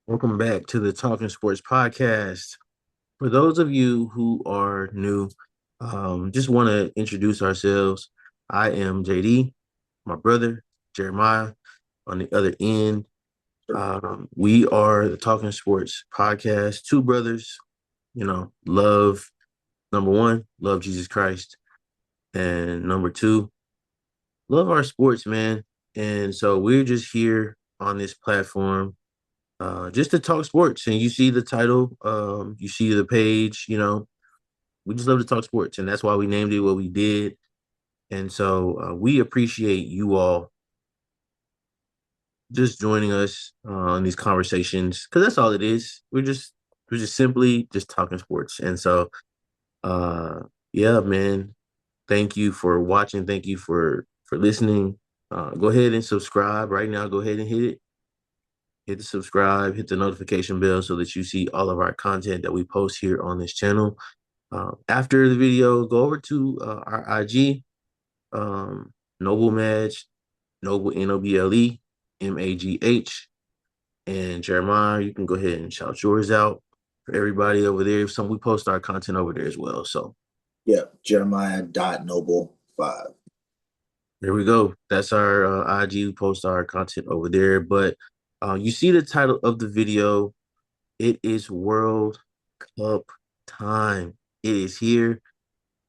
Welcome back to the Talking Sports Podcast. For those of you who are new, just want to introduce ourselves. I am JD, my brother, Jeremiah, on the other end. We are the Talking Sports Podcast. Two brothers, love, number one, love Jesus Christ. And number two, love our sports, man. And so we're just here on this platform just to talk sports. And you see the title, you see the page, we just love to talk sports. And that's why we named it what we did. And so we appreciate you all just joining us on these conversations because that's all it is. We're just simply just talking sports. And so, uh, yeah, man, thank you for watching. Thank you for listening. Go ahead and subscribe right now. Go ahead and hit the subscribe, hit the notification bell so that you see all of our content that we post here on this channel. After the video, go over to our IG, Noble Madge, Noble NOBLE, MAGH, and Jeremiah. You can go ahead and shout yours out for everybody over there. We post our content over there as well. So yeah, Jeremiah.noble5. there we go. That's our IG. We post our content over there. But you see the title of the video. It is World Cup time. It is here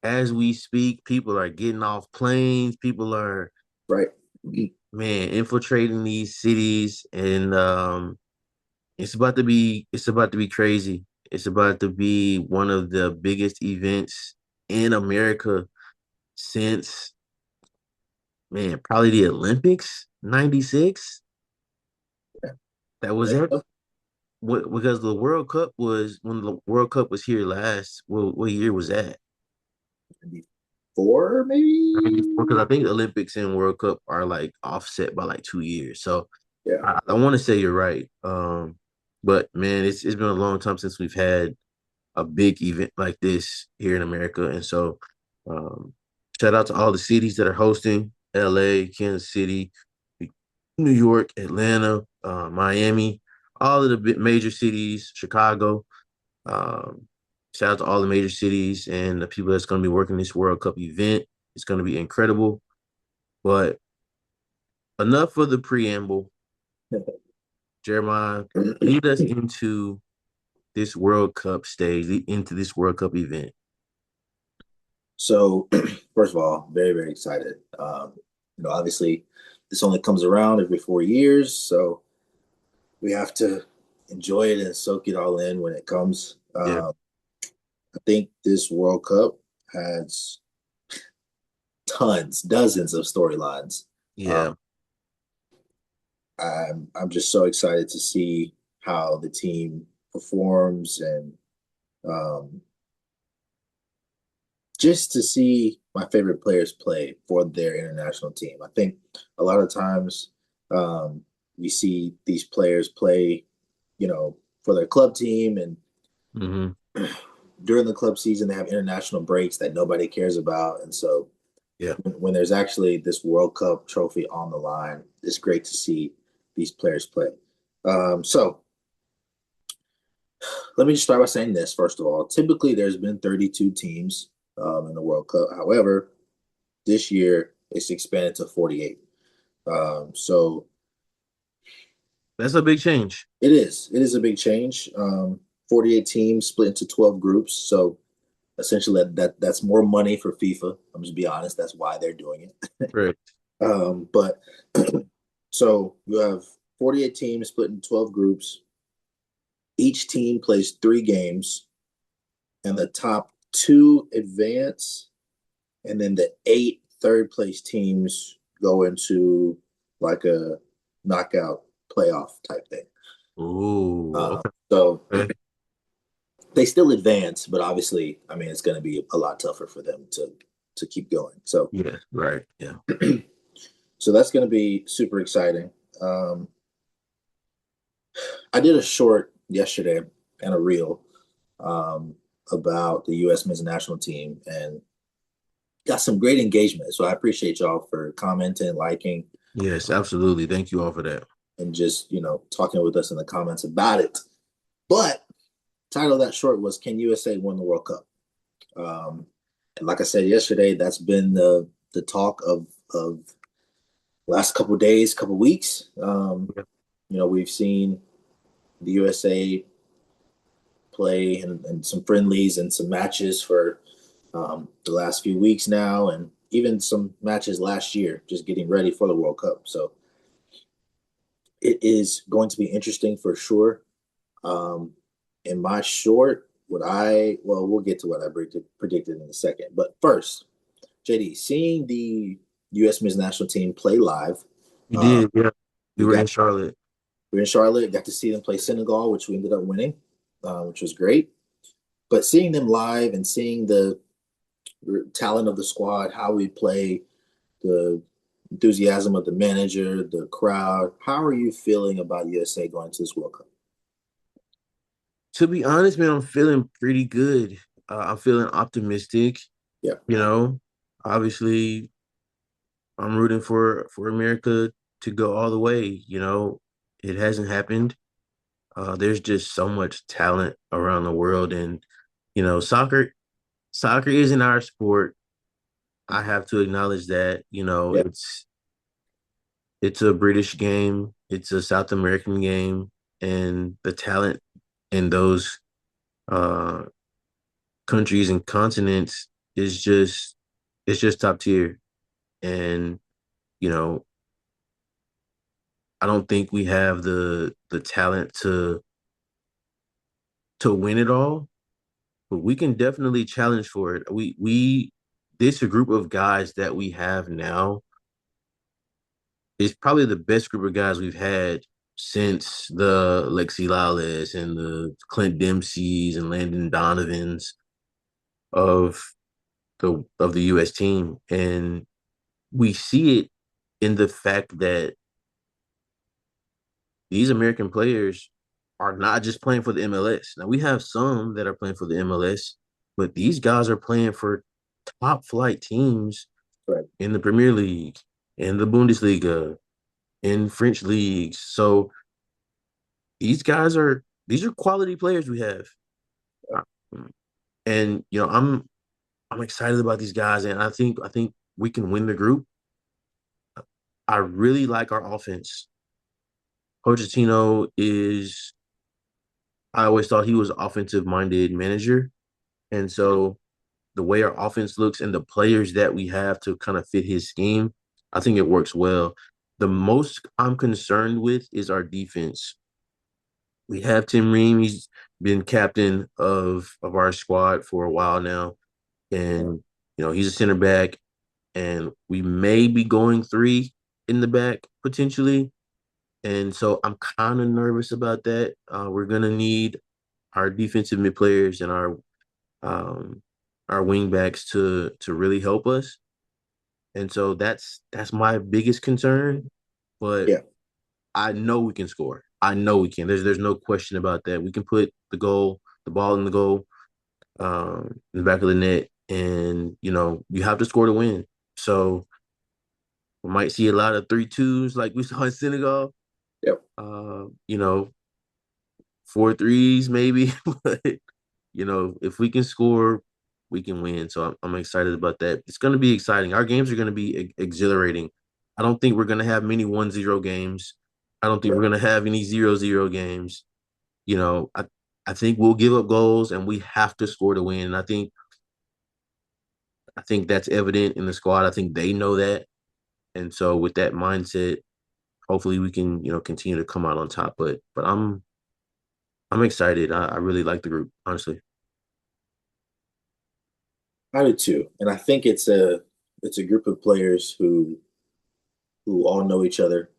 as we speak. People are getting off planes. People are, Right. man, infiltrating these cities, and it's about to be crazy. It's about to be one of the biggest events in America since, man, probably the Olympics '96. That was it. Because the World Cup was when the World Cup was here last. What year was that? Maybe four, maybe. Because I think Olympics and World Cup are like offset by like 2 years. So Yeah. I want to say you're right. But man, it's been a long time since we've had a big event like this here in America. And so um, shout out to all the cities that are hosting: LA, Kansas City, New York, Atlanta, Miami, all of the major cities, Chicago. Um, Shout out to all the major cities and the people that's going to be working this World Cup event. It's going to be incredible. But enough of the preamble. Jeremiah, lead us into this World Cup stage, into this World Cup event. So, first of all, very, very excited. Obviously, this only comes around every 4 years, so we have to enjoy it and soak it all in when it comes. Yeah, I think this World Cup has dozens of storylines. Um, yeah, I'm just so excited to see how the team performs and um, just to see my favorite players play for their international team. I think a lot of times we see these players play, for their club team, and hmm during the club season they have international breaks that nobody cares about, and so yeah. when there's actually this World Cup trophy on the line, it's great to see these players play. So let me just start by saying this. First of all, typically there's been 32 teams in the World Cup. However, this year it's expanded to 48. So That's a big change. it is. It is a big change. 48 teams split into 12 groups. So essentially, that's more money for FIFA. I'm just be honest. That's why they're doing it. Correct. But so you have 48 teams split in 12 groups. Each team plays 3 games, and the top two advance, and then the 8 third place teams go into like a knockout playoff type thing. Ooh, Uh, okay. so Okay. they still advance, but obviously, I mean, it's going to be a lot tougher for them to keep going. So, Yeah, right. Yeah. so that's going to be super exciting. I did a short yesterday and a reel um, about the U.S. men's national team and got some great engagement. So I appreciate y'all for commenting, liking. Yes, absolutely. Thank you all for that. and just talking with us in the comments about it. But title of that short was "Can USA win the World Cup?" And like I said yesterday, that's been the talk of last couple of days, couple of weeks. We've seen the USA play and some friendlies and some matches for the last few weeks now, and even some matches last year, just getting ready for the World Cup. So it is going to be interesting for sure. Um, in my short, we'll get to what I predicted in a second. But first, JD, seeing the U.S. men's national team play live, We uh, did, yeah. We we were got in Charlotte. we are in Charlotte, got to see them play Senegal, which we ended up winning, which was great. But seeing them live and seeing the talent of the squad, how we play, the enthusiasm of the manager, the crowd, how are you feeling about USA going to this World Cup? To be honest, man, I'm feeling pretty good. I'm feeling optimistic. Yeah, You know, obviously, I'm rooting for America to go all the way. It hasn't happened. There's just so much talent around the world, and soccer isn't our sport. I have to acknowledge that. yeah, It's a British game, it's a South American game, and the talent in those uh countries and continents is just it's just top tier. And you know, I don't think we have the talent to win it all, but we can definitely challenge for it. We this group of guys that we have now is probably the best group of guys we've had since the Lexi Lawless and the Clint Dempseys and Landon Donovans of the US team. And we see it in the fact that these American players are not just playing for the MLS. Now we have some that are playing for the MLS, but these guys are playing for top flight teams right. in the Premier League, in the Bundesliga, in French leagues. So these are quality players we have. And I'm excited about these guys, and I think we can win the group. I really like our offense. Pochettino is I always thought he was an offensive minded manager. And so the way our offense looks and the players that we have to kind of fit his scheme, I think it works well. The most I'm concerned with is our defense. We have Tim Ream. He's been captain of our squad for a while now. And, he's a center back. And we may be going three in the back potentially. And so I'm kind of nervous about that. We're going to need our defensive mid players and um, our wing backs to really help us. And so that's my biggest concern. But Yeah, I know we can score. I know we can. There's no question about that. We can put the ball in the goal, in the back of the net, and you have to score to win. So we might see a lot of 3-2s like we saw in Senegal. yeah. Uh, you know, 4-3s maybe, but if we can score, we can win. So I'm excited about that. It's going to be exciting. Our games are going to be exhilarating. I don't think we're going to have many 1-0 games. I don't think we're Right. going to have any 0-0 games. I think we'll give up goals and we have to score to win. And I think that's evident in the squad. I think they know that. And so with that mindset, hopefully we can, continue to come out on top. But I'm excited. I really like the group, honestly. I do too, and I think it's a group of players who all know each other,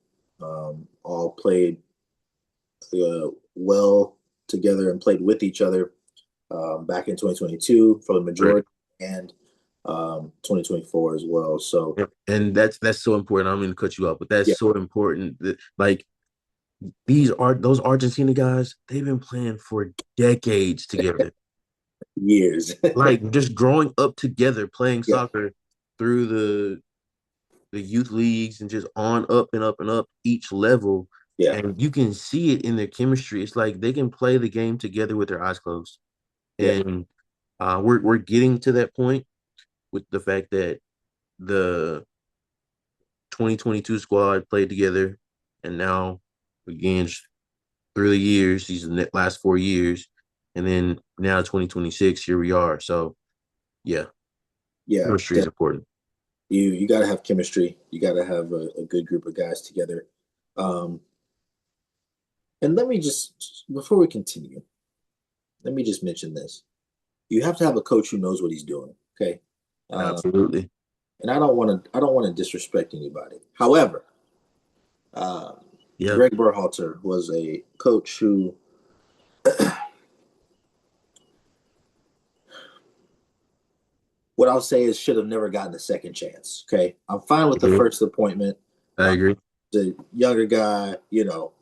all played well together and played with each other back in 2022 for the Right. majority, and 2024 as well. So Yep. And that's so important. I don't mean to cut you off, but that's yeah, so important. Like those Argentina guys, they've been playing for decades together. years. Like just growing up together, playing Yeah, soccer through the youth leagues and just on up and up and up each level. Yeah, and you can see it in their chemistry. It's like they can play the game together with their eyes closed, yeah, and we're getting to that point with the fact that the 2022 squad played together, and now again 3 years, these are the last 4 years, and then now 2026, here we are. So yeah, yeah. chemistry is important. You got to have chemistry. You got to have a good group of guys together. Um, and let me just before we continue, let me just mention this. You have to have a coach who knows what he's doing. Okay. Uh, Absolutely. and I don't want to disrespect anybody. However, uh, Yeah. Greg Berhalter was a coach who what I'll say is should have never gotten a second chance. Okay. I'm fine with the Mhm. first appointment. I agree. The younger guy,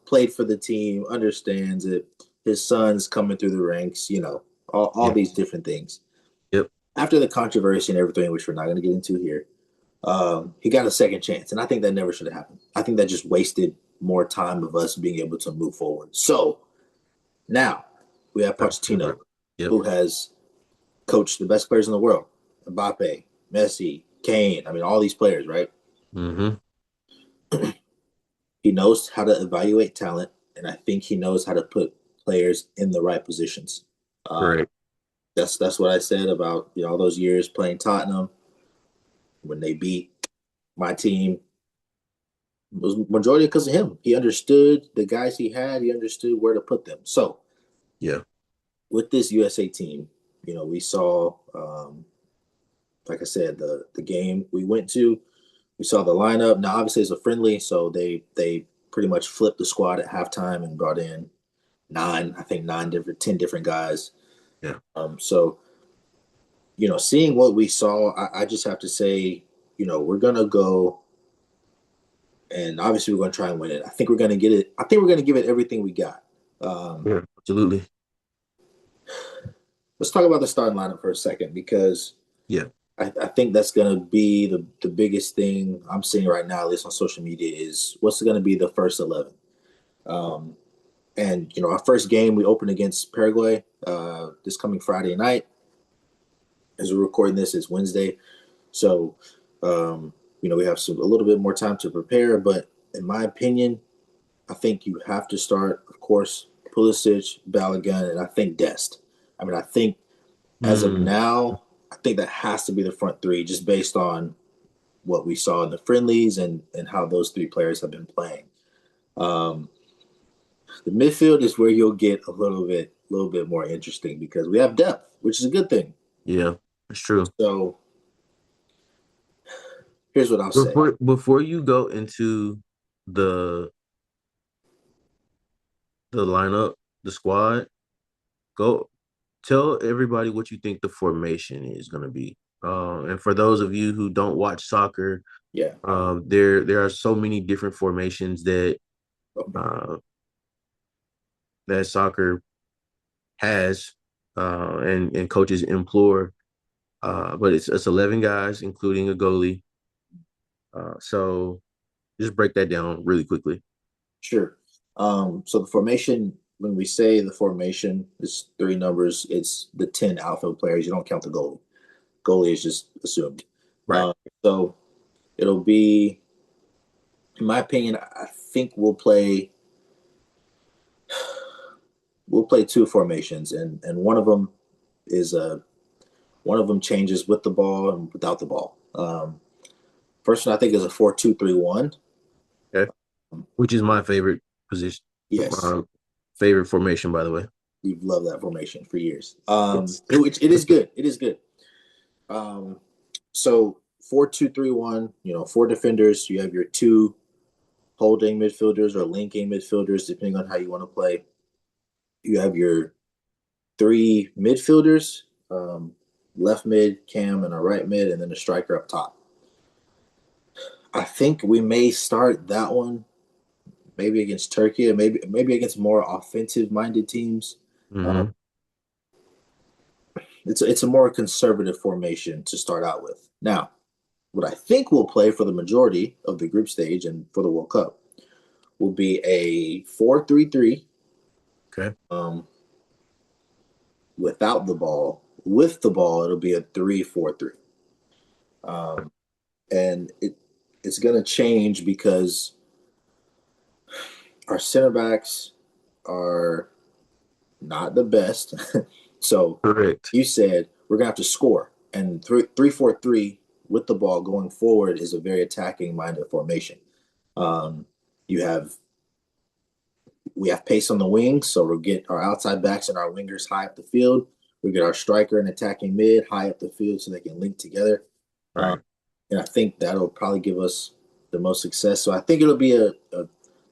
played for the team, understands it. His son's coming through the ranks, all Yeah. these different things. Yep. After the controversy and everything, which we're not going to get into here, he got a second chance. And I think that never should have happened. I think that just wasted more time of us being able to move forward. So now we have Pochettino, Absolutely. Yep. who has coached the best players in the world: Mbappe, Messi, Kane. I mean, all these players, right? Mm-hmm. He knows how to evaluate talent, and I think he knows how to put players in the right positions. Um, Correct. that's what I said about all those years playing Tottenham when they beat my team. It was majority because of him. He understood the guys he had. He understood where to put them. So Yeah. with this USA team, we saw, like I said, the game we went to. We saw the lineup. Now, obviously, it's a friendly, so they pretty much flipped the squad at halftime and brought in I think 10 different guys. Yeah. So seeing what we saw, I just have to say, we're gonna go, and obviously we're gonna try and win it. I think we're gonna get it. I think we're gonna give it everything we got. Um, Yeah. Absolutely. let's talk about the starting lineup for a second because Yeah. I think that's gonna be the biggest thing I'm seeing right now, at least on social media, is what's gonna be the first 11. Um, and our first game we open against Paraguay this coming Friday night. As we're recording this, it's Wednesday. So, we have a little bit more time to prepare. But in my opinion, I think you have to start, of course, Pulisic, Balogun, and I think Dest. I mean, I think as of Mm, now, I think that has to be the front three, just based on what we saw in the friendlies and how those three players have been playing. Um, the midfield is where you'll get a little bit more interesting because we have depth, which is a good thing. yeah. It's true. So here's what I'll say. Before you go into the the lineup, the squad, go tell everybody what you think the formation is going to be. And for those of you who don't watch soccer, Yeah. there are so many different formations uh, that soccer has, and coaches implore. But it's 11 guys, including a goalie. So just break that down really quickly. Sure. So the formation, when we say the formation is three numbers, it's the 10 outfield players. You don't count the goalie. Goalie is just assumed. Right. So it'll be, in my opinion, I think we'll play two formations, and is one of them changes with the ball and without the ball. First one I think is a 4-2-3-1. Okay. Which is my favorite position, Yes, my favorite formation, by the way. you've loved that formation for years. Yes. It is good. It is good. Um, so 4-2-3-1. Four defenders. You have your two holding midfielders or linking midfielders, depending on how you want to play. You have your three midfielders, left mid, Cam, and a right mid, and then a striker up top. I think we may start that one maybe against Turkey, and maybe against more offensive minded teams. Uh, Mm-hmm. it's a more conservative formation to start out with. Now, what I think we'll play for the majority of the group stage and for the World Cup, will be a 4-3-3. Okay. Um, without the ball. With the ball, it'll be a 3-4-3. Um, and it's going to change because our center backs are not the best. So Correct. you said we're gonna have to score, and 3-4-3 with the ball going forward is a very attacking minded formation. Um, you have we have pace on the wings, so we'll get our outside backs and our wingers high up the field. We get our striker and attacking mid high up the field so they can link together. Um, Right. and I think that'll probably give us the most success. So I think it'll be a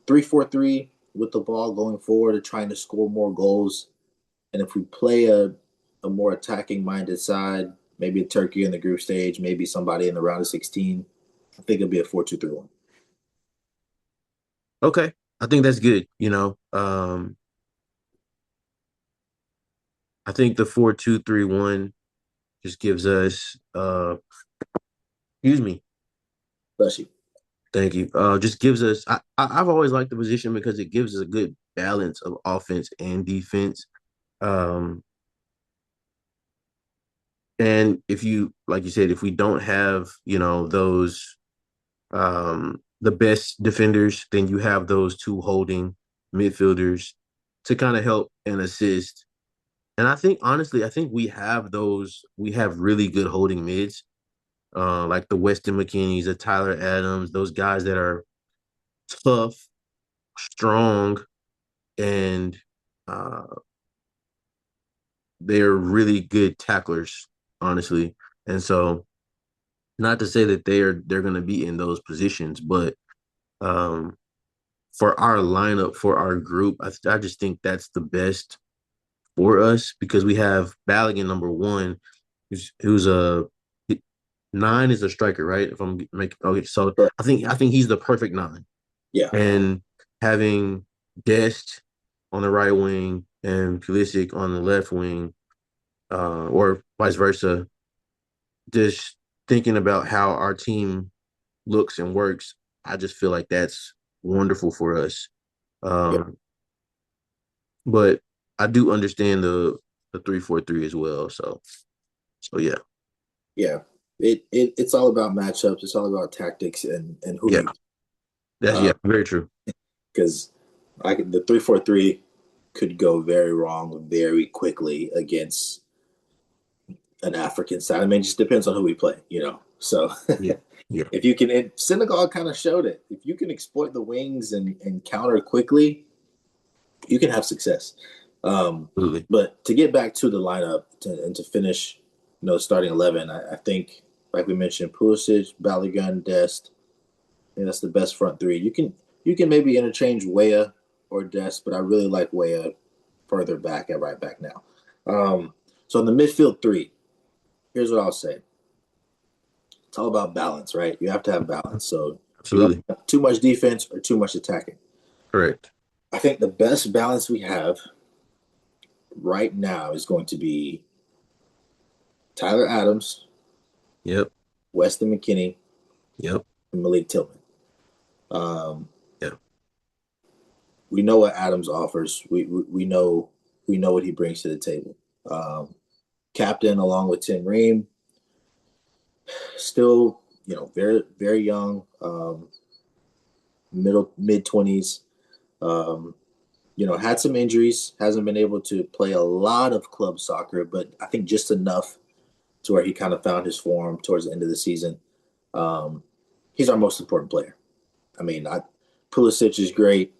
3-4-3 with the ball going forward, trying to score more goals. And if we play a more attacking minded side, maybe a Turkey in the group stage, maybe somebody in the round of 16, I think it'll be a 4-2-3-1. Okay. I think that's good. I think the 4-2-3-1 just gives us excuse me. Bless you. Thank you. Just gives us I've always liked the position because it gives us a good balance of offense and defense. Um and if you like you said, if we don't have, those the best defenders, then you have those two holding midfielders to kind of help and assist. And I think honestly, I think we have really good holding mids. Like the Weston McKennies, the Tyler Adams, those guys that are tough, strong, and uh, they're really good tacklers, honestly. And so, not to say that they're going to be in those positions, but um, for our lineup, for our group, I just think that's the best for us because we have Balogun number one, who's a nine is a striker, right? If I'm making okay, so Correct. I think he's the perfect nine. Yeah. And having Dest on the right wing and Pulisic on the left wing, or vice versa, just thinking about how our team looks and works, I just feel like that's wonderful for us. Yeah. Um, but I do understand the 3-4-3 as well. So yeah, Yeah. It's all about matchups. It's all about tactics and who yeah, you that's yeah, very true. because the 3-4-3 could go very wrong very quickly against an African side. I mean, it just depends on who we play. So Yeah, yeah, if you can, and Senegal kind of showed it. If you can exploit the wings and counter quickly, you can have success. absolutely. But to get back to the lineup and to finish, starting 11, I think, like we mentioned, Pulisic, Balogun, Dest. I think that's the best front three. You can maybe interchange Weah or Dest, but I really like Weah further back at right back now. So in the midfield three, here's what I'll say. It's all about balance, right? You have to have balance. So you don't Absolutely. have too much defense or too much attacking. Correct. I think the best balance we have right now is going to be Tyler Adams, Yep. Weston McKennie, Yep. and Malik Tillman. Um, Yep. we know what Adams offers. We know what he brings to the table. Um, Captain, along with Tim Ream, still very very young, mid 20s. Um, had some injuries, hasn't been able to play a lot of club soccer, but I think just enough to where he kind of found his form towards the end of the season. Um, he's our most important player. I mean, Pulisic is great.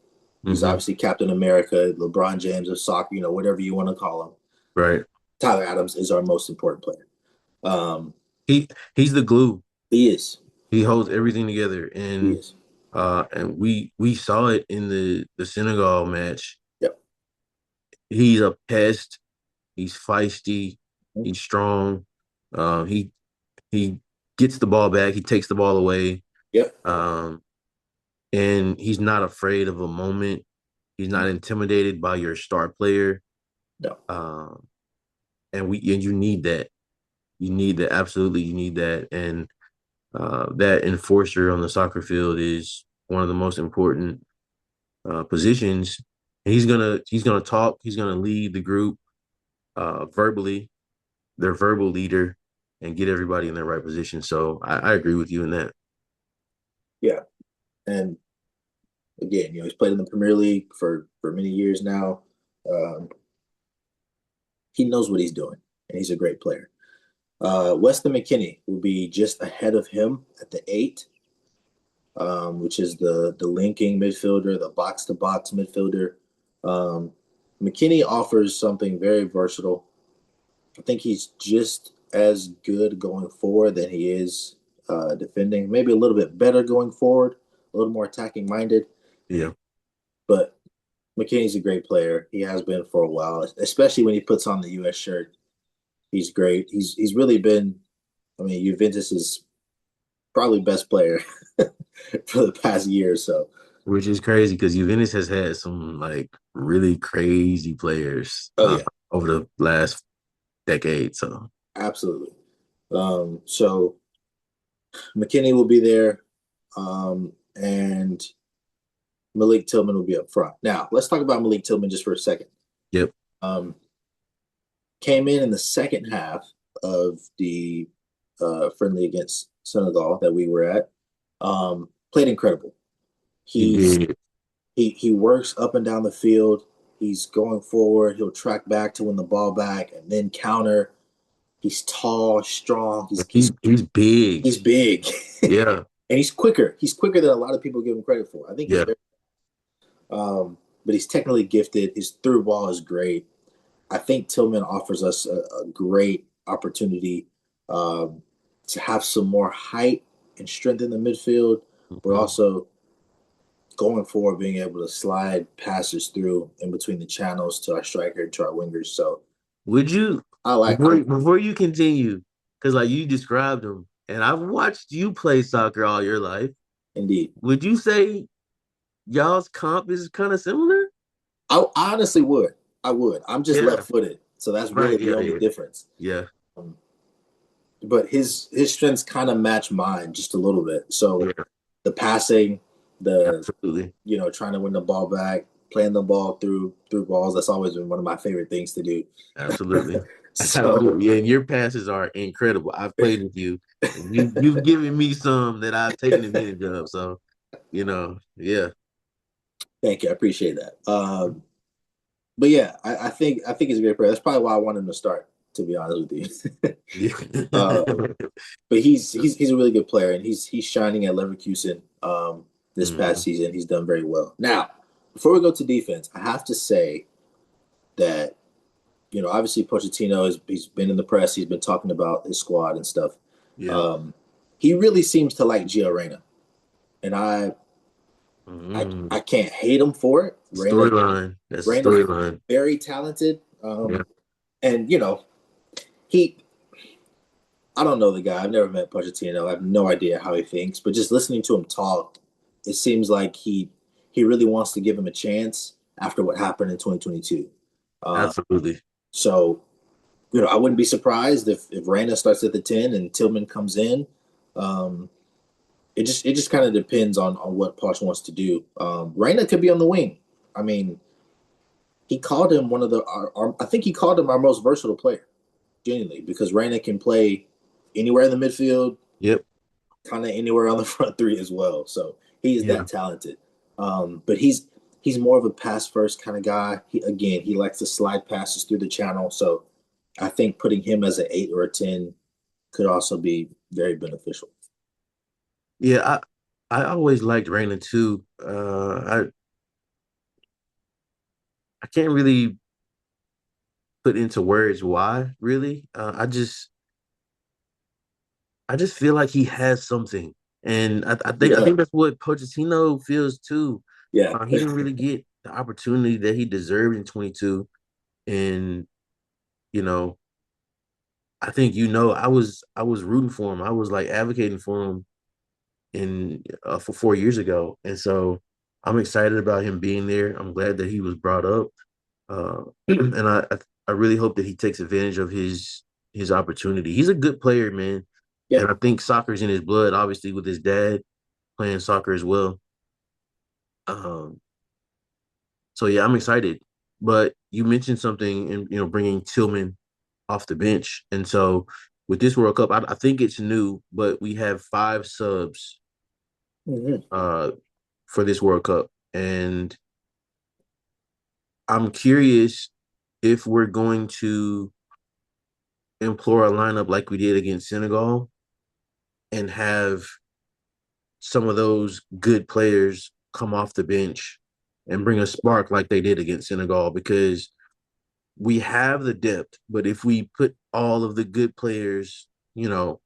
He's Mm-hmm. obviously Captain America, LeBron James of soccer, whatever you want to call him. Right. Tyler Adams is our most important player. Um, He's the glue. he is. He holds everything together, He and is. we saw it in the Senegal match. Yep. He's a pest. He's feisty. Mm-hmm. He's strong. He he gets the ball back. He takes the ball away. Yep. Um, and he's not afraid of a moment. He's not intimidated by your star player. No. Um, and you need that. You need that. Absolutely, you need that. And that enforcer on the soccer field is one of the most important. positions. And he's gonna talk. He's gonna lead the group verbally, their verbal leader, and get everybody in their right position. So I agree with you in that. Yeah, and again, he's played in the Premier League for many years now. Um, he knows what he's doing, and he's a great player. Weston McKennie will be just ahead of him at the 8, which is the linking midfielder, the box to box midfielder. Um, McKinney offers something very versatile. I think he's just as good going forward than he is defending. Maybe a little bit better going forward, a little more attacking minded. Yeah, But McKinney's a great player. He has been for a while, especially when he puts on the U.S. shirt. He's great. He's really been. I mean, Juventus's probably best player for the past year or so. which is crazy because Juventus has had some like really crazy players Oh yeah, over the last decade. So absolutely. So McKinney will be there, and Malik Tillman will be up front. Now let's talk about Malik Tillman just for a second. yep, Um, Came in the second half of the friendly against Senegal that we were at. Played incredible. he He's did. he works up and down the field. He's going forward. He'll track back to win the ball back and then counter. He's tall, strong. He's he's He's big. he's big, and Yeah, he's quicker. He's quicker than a lot of people give him credit for. I think he's yeah. very, but he's technically gifted. His through ball is great. I think Tillman offers us a great opportunity um, to have some more height and strength in the midfield, but Mhm. also going forward, being able to slide passes through in between the channels to our striker and to our wingers. So Would you I like, before I before you continue, because like you described him, and I've watched you play soccer all your life. indeed, Would you say y'all's comp is kind of similar? I honestly would. I would. I'm just Yeah. left footed, so that's really Right. the Yeah. only Yeah. difference. Yeah. Um, but his strengths kind of match mine just a little bit. So Yeah. the passing, the Absolutely. trying to win the ball back, playing the ball through balls. That's always been one of my favorite things to do. Absolutely. So Absolutely. And your passes are incredible. I've played with you, and you've given me some that I've taken advantage of. So, yeah. thank you, I appreciate that. But yeah, I think he's a great player. That's probably why I want him to start. To be honest with you, Yeah. uh, but he's a really good player, and he's shining at Leverkusen this past Mhm. season. He's done very well. Now, before we go to defense, I have to say that obviously Pochettino he's been in the press. He's been talking about his squad and stuff. Yeah. Um, he really seems to like Gio Reyna, and I Mhm. can't hate him for it. Storyline. That's the Reyna's storyline. very talented, Yeah. and he. I don't know the guy. I've never met Pochettino. I have no idea how he thinks, but just listening to him talk, it seems like he really wants to give him a chance after what happened in 2022. Uh, Absolutely. so I wouldn't be surprised if Reyna starts at the 10 and Tillman comes in. Um, it just kind of depends on what Poch wants to do. Reyna could be on the wing. I mean, he called him one of I think he called him our most versatile player, genuinely, because Reyna can play anywhere in the midfield, Yep. kind of anywhere on the front three as well. So he is Yeah. that talented. But he's more of a pass first kind of guy. He likes to slide passes through the channel. So I think putting him as an 8 or a 10 could also be very beneficial. Yeah. I always liked Raina too. I can't really put into words why, really. I just feel like he has something. And I He think I does. think that's what Pochettino feels too. Yeah. He didn't really get the opportunity that he deserved in 22. And, you know, I think I was rooting for him. I was like advocating for him for 4 years ago, and so I'm excited about him being there. I'm glad that he was brought up, and I really hope that he takes advantage of his opportunity. He's a good player, man, Yeah. and I think soccer's in his blood. Obviously, with his dad playing soccer as well. Um, So yeah, I'm excited. But you mentioned something in bringing Tillman off the bench, and so with this World Cup, I think it's new, but we have five subs Hmm. uh for this World Cup, and I'm curious if we're going to implore a lineup like we did against Senegal and have some of those good players come off the bench and bring a spark like they did against Senegal because we have the depth, but if we put all of the good players, you know,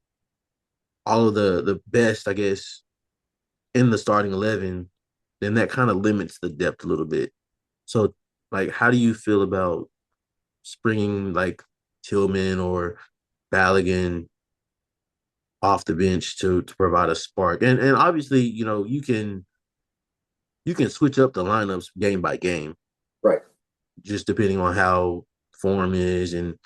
all of the best, I guess, in the starting 11, then that kind of limits the depth a little bit. So, like, how do you feel about springing like Tillman or Balogun off the bench to provide a spark? And obviously, you can switch up the lineups game by game, Right. just depending on how form is and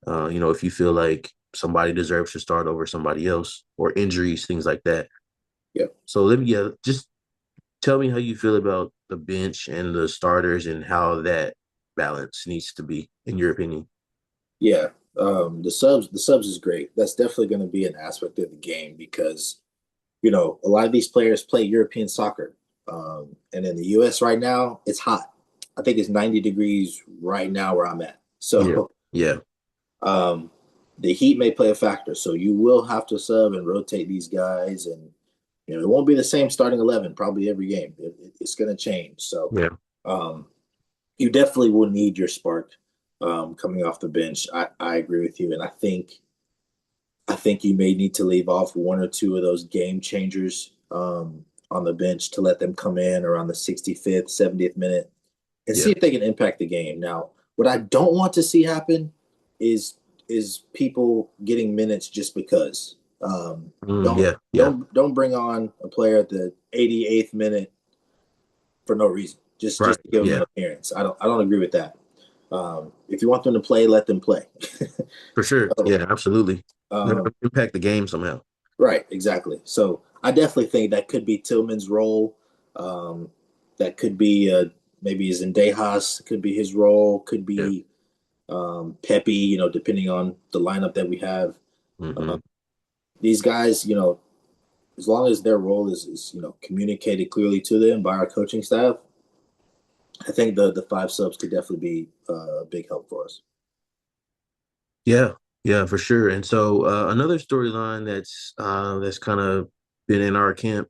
if you feel like somebody deserves to start over somebody else or injuries, things like that. Yeah. So let me just tell me how you feel about the bench and the starters and how that balance needs to be, in your opinion. Yeah. The subs is great. That's definitely going to be an aspect of the game because a lot of these players play European soccer. And in the US right now, it's hot. I think it's 90 degrees right now where I'm at. Yeah, So yeah, um, the heat may play a factor. So you will have to sub and rotate these guys. And, it won't be the same starting 11 probably every game. It's going to change. So yeah, um, you definitely will need your spark coming off the bench. I agree with you. And I think you may need to leave off one or two of those game changers on the bench to let them come in around the 65th, 70th minute and see yeah. if they can impact the game. Now, what I don't want to see happen is people getting minutes just because. Don't Yeah, yeah. don't bring on a player at the 88th minute for no reason. Just Right. to give them an Yeah, appearance. I don't agree with that. If you want them to play, let them play. for sure. So, Yeah, absolutely. Let um, them impact the game somehow. right, exactly. So I definitely think that could be Tillman's role. Um, that could be maybe Zendejas could be his role. Could Yeah. be Pepe. Depending on the lineup that we have. Hmm. These guys, as long as their role is communicated clearly to them by our coaching staff, I think the five subs could definitely be a big help for us. Yeah, yeah, for sure. And so another storyline that's kind of been in our camp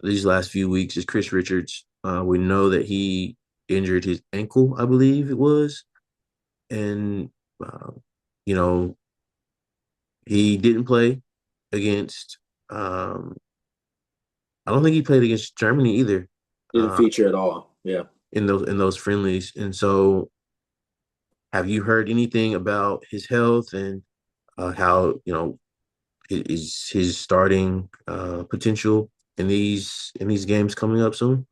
these last few weeks is Chris Richards. We know that he injured his ankle, I believe it was, and uh, you know he didn't play against. Um, I don't think he played against Germany either Didn't uh, feature at all. Yeah. in those friendlies. And so, have you heard anything about his health and how is his starting potential in these games coming up soon?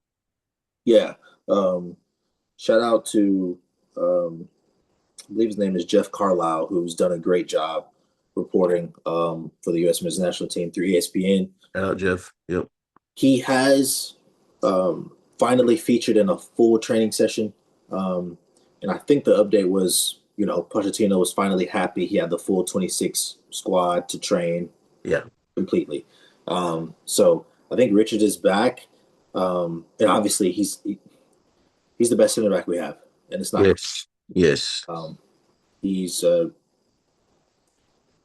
Yeah. Um, Shout out to I believe his name is Jeff Carlisle, who's done a great job reporting for the U.S. men's national team through ESPN. Shout out Jeff. Yep. He has finally featured in a full training session, and I think the update was, Pochettino was finally happy he had the full 26 squad to train Yeah. completely. So I think Richard is back, and obviously he's the best center back we have, and it's not close. Yes. Yes. He's a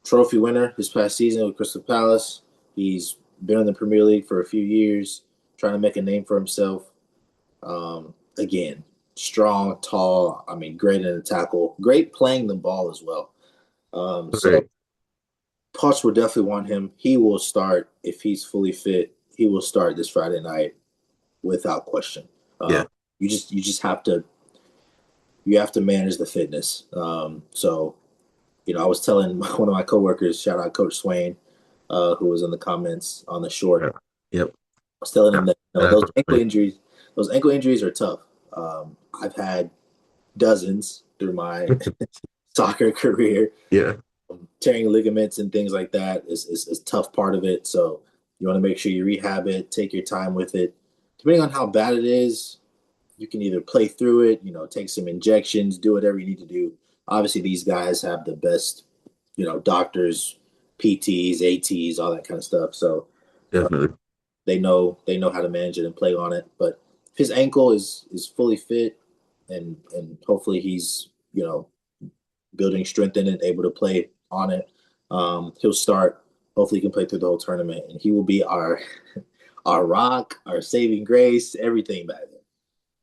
trophy winner this past season with Crystal Palace. He's been in the Premier League for a few years, trying to make a name for himself. Again, strong, tall. I mean, great in the tackle, great playing the ball as well. So Correct. Poch will definitely want him. He will start if he's fully fit. He will start this Friday night without question. Yeah. You just have to manage the fitness. So I was telling one of my coworkers, shout out Coach Swain, who was in the comments on the short. Yeah. Yep. I was telling Yeah. him that Shout out Coach Wayne. those ankle injuries are tough. I've had dozens through my soccer career. Yeah. Tearing ligaments and things like that is a tough part of it. So you want to make sure you rehab it, take your time with it. Depending on how bad it is, You can either play through it, take some injections, do whatever you need to do. Obviously, these guys have the best, doctors, PTs, ATs, all that kind of stuff. So Definitely. they know how to manage it and play on it. But if his ankle is fully fit, and hopefully he's building strength in it, able to play on it, he'll start. Hopefully, he can play through the whole tournament, and he will be our our rock, our saving grace, everything back then.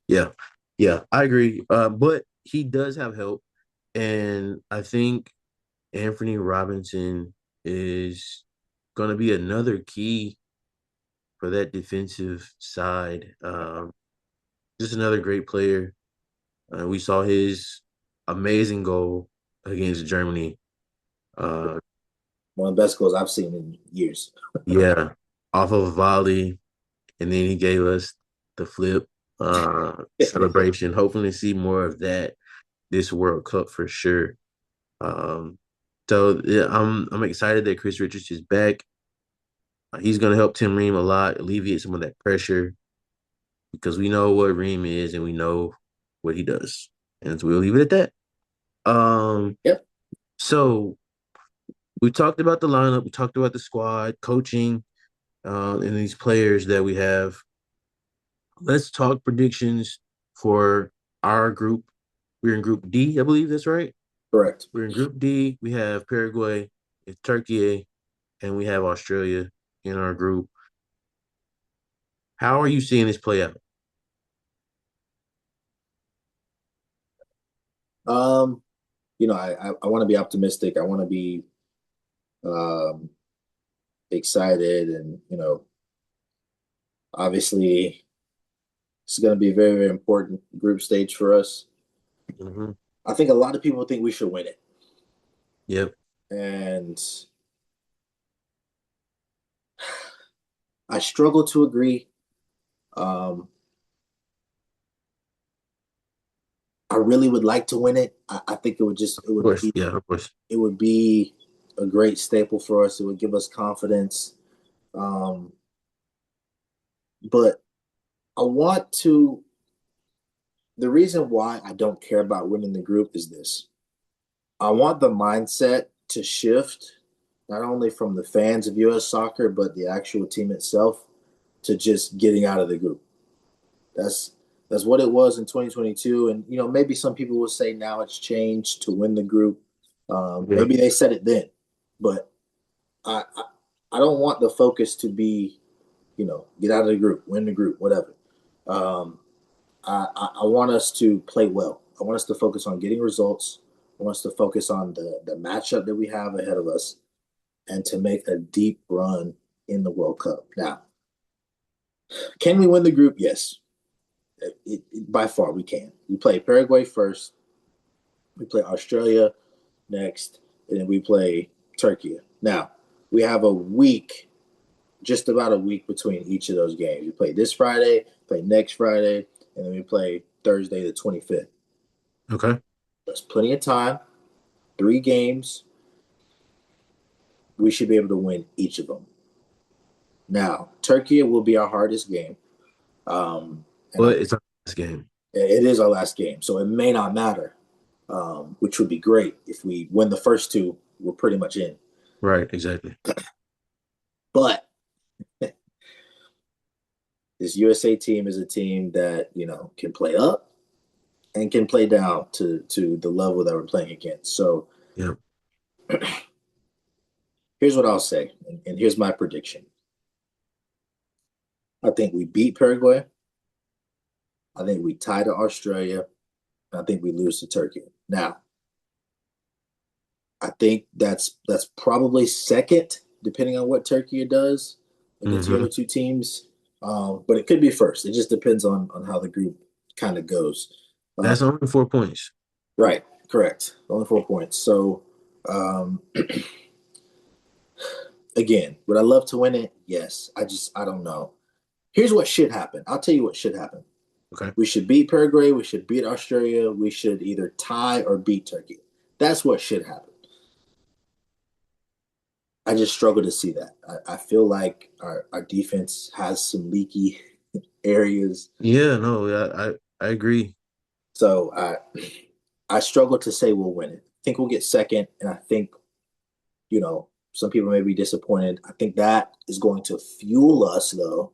Yeah. Yeah, I agree. But he does have help. And I think Anthony Robinson is going to be another key for that defensive side. Just another great player. We saw his amazing goal against Germany. Uh, One of the best goals I've seen in years. yeah, off of a volley, and then he gave us the flip celebration. Hoping to see more of that this World Cup for sure. Um, so yeah, I'm excited that Chris Richards is back. He's going to help Tim Ream a lot, alleviate some of that pressure because we know what Ream is and we know what he does, and so we'll leave it at that. Yep. So we talked about the lineup, we talked about the squad, coaching, and these players that we have. Let's talk predictions for our group. We're in Group D, I believe that's right. Correct. We're in Group D. We have Paraguay, it's Turkey, and we have Australia in our group. How are you seeing this play out? Um, I want to be optimistic. I want to be um, excited, and obviously, it's going to be a very, very important group stage for us. Mm-hmm. I think a lot of people think we should win it, Yep, and I struggle to agree. Um, I really would like to win it. I think it of would course. be Yeah, of course. it would be a great staple for us. It would give us confidence. Um, but I want to. The reason why I don't care about winning the group is this. I want the mindset to shift, not only from the fans of U.S. soccer, but the actual team itself, to just getting out of the group. That's that's what it was in 2022, and maybe some people will say now it's changed to win the group. Yeah, Maybe they said it then, but I don't want the focus to be get out of the group, win the group, whatever. Um, I want us to play well. I want us to focus on getting results. I want us to focus on the matchup that we have ahead of us, and to make a deep run in the World Cup. Now, can we win the group? Yes, by far we can. We play Paraguay first. We play Australia next, and then we play Turkey. Now, we have a week, just about a week between each of those games. We play this Friday, play next Friday, and then we play Thursday the 25th. okay. That's plenty of time. 3 games. We should be able to win each of them. Now, Turkey will be our hardest game. And But it's a last game. it is our last game, so it may not matter, which would be great. If we win the first two, we're pretty much in. Right, exactly. But this USA team is a team that can play up and can play down to the level that we're playing against. So Yeah. here's what I'll say, and here's my prediction. I think we beat Paraguay. I think we tie to Australia. And I think we lose to Turkey. Now, I think that's probably second, depending on what Turkey does against the Mm-hmm. other two teams. But it could be first. It just depends on how the group kind of goes. That's only 4 points. Right, correct. Only 4 points. So um, again, would I love to win it? Yes. I don't know. Here's what should happen. I'll tell you what should happen. Okay. We should beat Paraguay. We should beat Australia. We should either tie or beat Turkey. That's what should happen. I just struggle to see that. I feel like our defense has some leaky areas. Yeah, no, I I agree. So I struggle to say we'll win it. I think we'll get second, and I think some people may be disappointed. I think that is going to fuel us though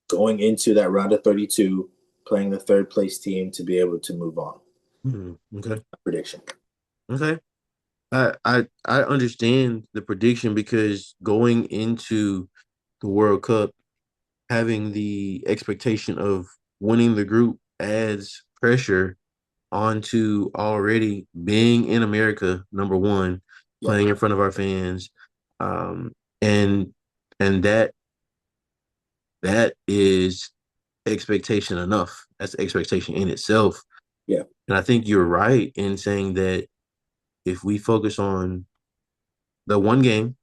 going into that round of 32, playing the third place team to be able to move on. Okay. Prediction. Okay. I understand the prediction because going into the World Cup, having the expectation of winning the group adds pressure onto already being in America, number one, Yeah, playing in front of our fans. Um, and and that is expectation enough. That's expectation in itself. yeah, And I think you're right in saying that if we focus on the one game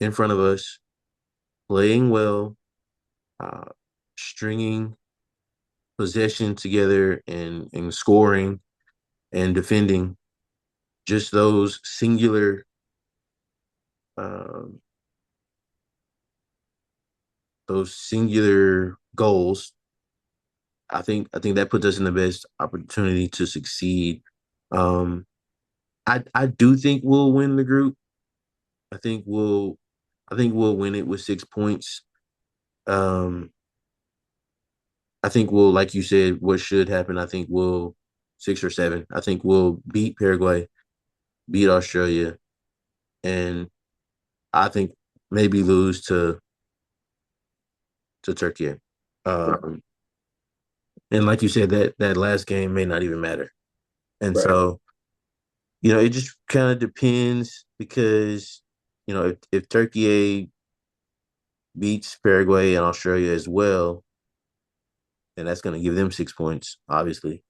in front of us, playing well, uh, stringing possession together and scoring and defending, just um, those singular goals. I think that puts us in the best opportunity to succeed. Um, I do think we'll win the group. I think we'll I think we'll win it with 6 points. Um, I think we'll, like you said, what should happen. I think we'll 6 or 7. I think we'll beat Paraguay, beat Australia, and I think maybe lose to Turkey. right, Um, and like you said, that last game may not even matter. And right. so, it just kind of depends because, if Turkey beats Paraguay and Australia as well, then that's going to give them 6 points, obviously.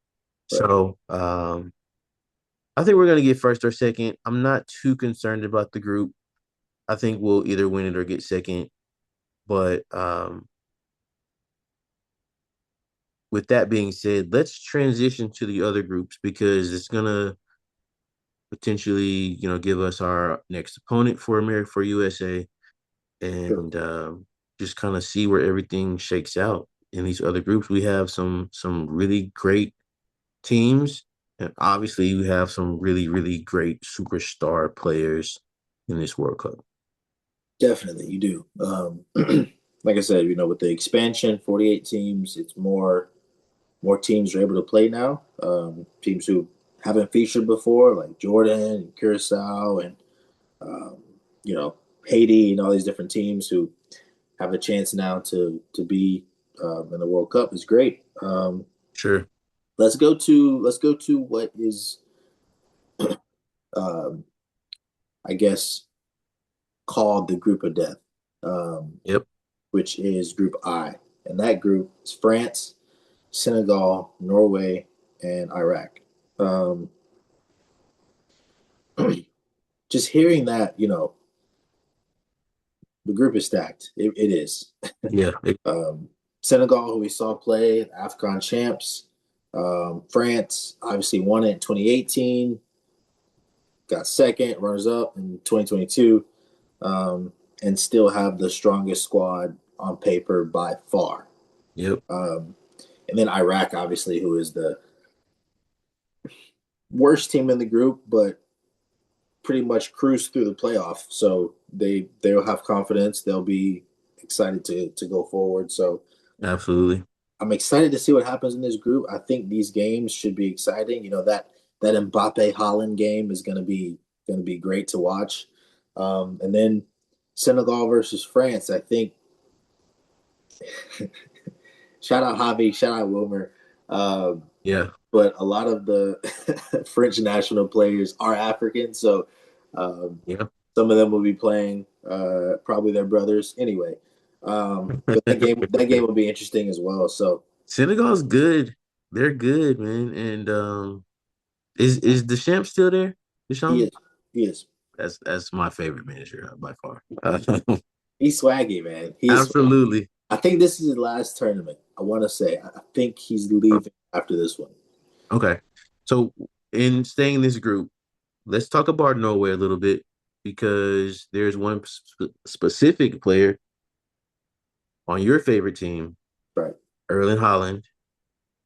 Right. So, I think we're going to get first or second. I'm not too concerned about the group. I think we'll either win it or get second. But with that being said, let's transition to the other groups because it's going to potentially, give us our next opponent for America, for USA, Sure. and just kind of see where everything shakes out in these other groups. We have some really great teams, and obviously we have some really really great superstar players in this World Cup. Definitely, you do. Like I said, with the expansion, 48 teams, it's more teams are able to play now. Teams who haven't featured before, like Jordan and Curacao and um, you know Haiti and all these different teams who have a chance now to be in the World Cup is great. Sure. Let's go to what is um, I guess called the group of death, um, Yep. which is Group I, and that group is France, Senegal, Norway, and Iraq. Um, just hearing that, the group is stacked. It is. Yeah. Um, Senegal, who we saw play, AFCON champs. France obviously won it in 2018, got second, runners up in 2022, and still have the strongest squad on paper by far. Yep. Um, and then Iraq, obviously, who is the worst team in the group, but pretty much cruise through the playoff. So they'll have confidence. They'll be excited to go forward. So Absolutely. I'm excited to see what happens in this group. I think these games should be exciting. That Mbappe Holland game is going to be great to watch. And then Senegal versus France. I think shout out Javi, shout out Wilmer. Um, Yeah. but a lot of the French national players are African, so um, Yeah. some of them will be playing probably their brothers anyway. But that game will be interesting as well. So Senegal's good. They're good, man. And is Deschamps still there? he Deschamps? is he is That's my favorite manager by far. he's swaggy, man. He is. Absolutely. I think this is his last tournament. I want to say. I think he's leaving after this one. Okay. So in staying in this group, let's talk about Norway a little bit because there's one specific player on your favorite team, Right, Erling Haaland,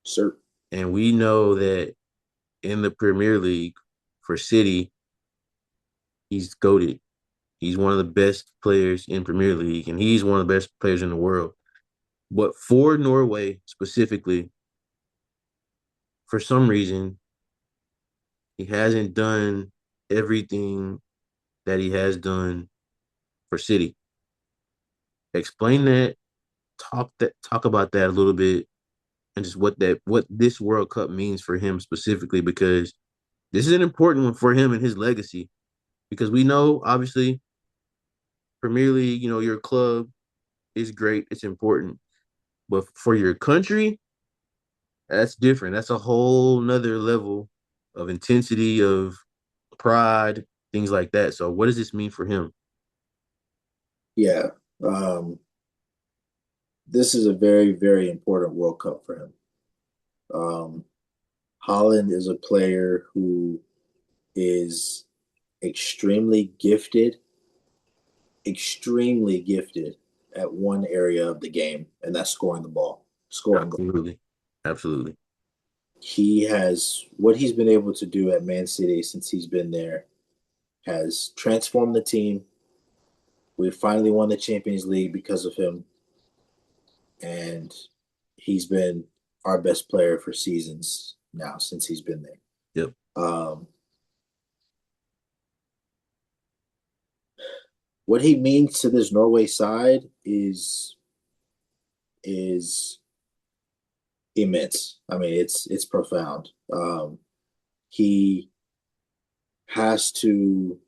sir. And we know that in the Premier League for City, he's goated. He's one of the best players in Premier League, and he's one of the best players in the world. But for Norway specifically, for some reason, he hasn't done everything that he has done for City. Explain that, talk about that a little bit, and just what this World Cup means for him specifically, because this is an important one for him and his legacy. Because we know, obviously, Premier League, your club is great, it's important, but for your country, that's different. That's a whole nother level of intensity, of pride, things like that. So, what does this mean for him? Yeah. Um, this is a very, very important World Cup for him. Um, Holland is a player who is extremely gifted at one area of the game, and that's scoring the ball, scoring goals. Absolutely, absolutely. He has what he's been able to do at Man City since he's been there has transformed the team. We finally won the Champions League because of him, and he's been our best player for seasons now since he's been there. Yep. Um, what he means to this Norway side is immense. I mean, it's profound. He has to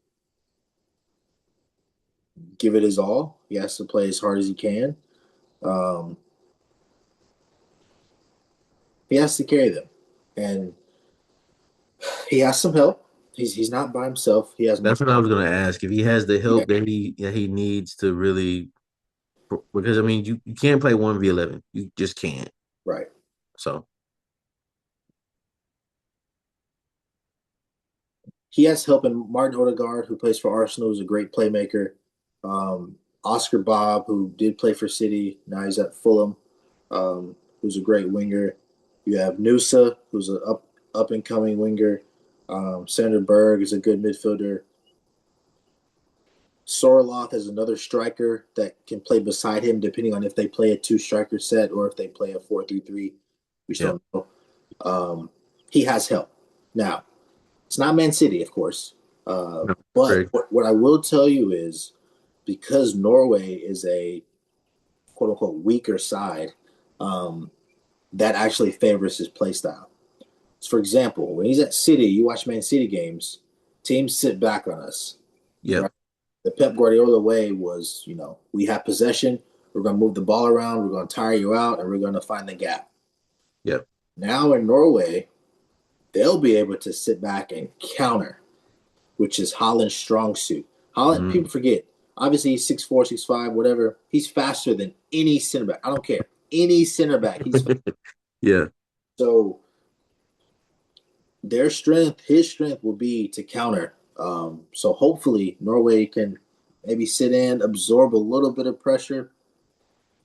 give it his all. He has to play as hard as he can. Um, he has to carry them, and he has some help. He's not by himself. He has That's what I was gonna ask. If he has the yeah, help that he needs to really, because I mean, you can't play 1v11. You just can't. right. So, He has help in Martin Odegaard, who plays for Arsenal, who's a great playmaker. Oscar Bob, who did play for City, now he's at Fulham, who's a great winger. You have Nusa, who's an up and coming winger. Sander Berg is a good midfielder. Sorloth is another striker that can play beside him, depending on if they play a two striker set or if they play a 4-3-3. We just yeah, don't know. Um, he has help. Now, it's not Man City, of course. no, But correct. what I will tell you is because Norway is a quote unquote weaker side, um, that actually favors his play style. So for example, when he's at City, you watch Man City games, teams sit back on us, Yep, right? The Pep Guardiola way was, we have possession, we're going to move the ball around, we're going to tire you out, and we're going to find the gap. yep. Now in Norway, they'll be able to sit back and counter, which is Holland's strong suit. Holland, Mm, people forget, obviously he's 6'4", 6'5", whatever. He's faster than any center back. I don't care. Any center back, he's fast. yeah, So his strength will be to counter. So hopefully Norway can maybe sit in, absorb a little bit of pressure,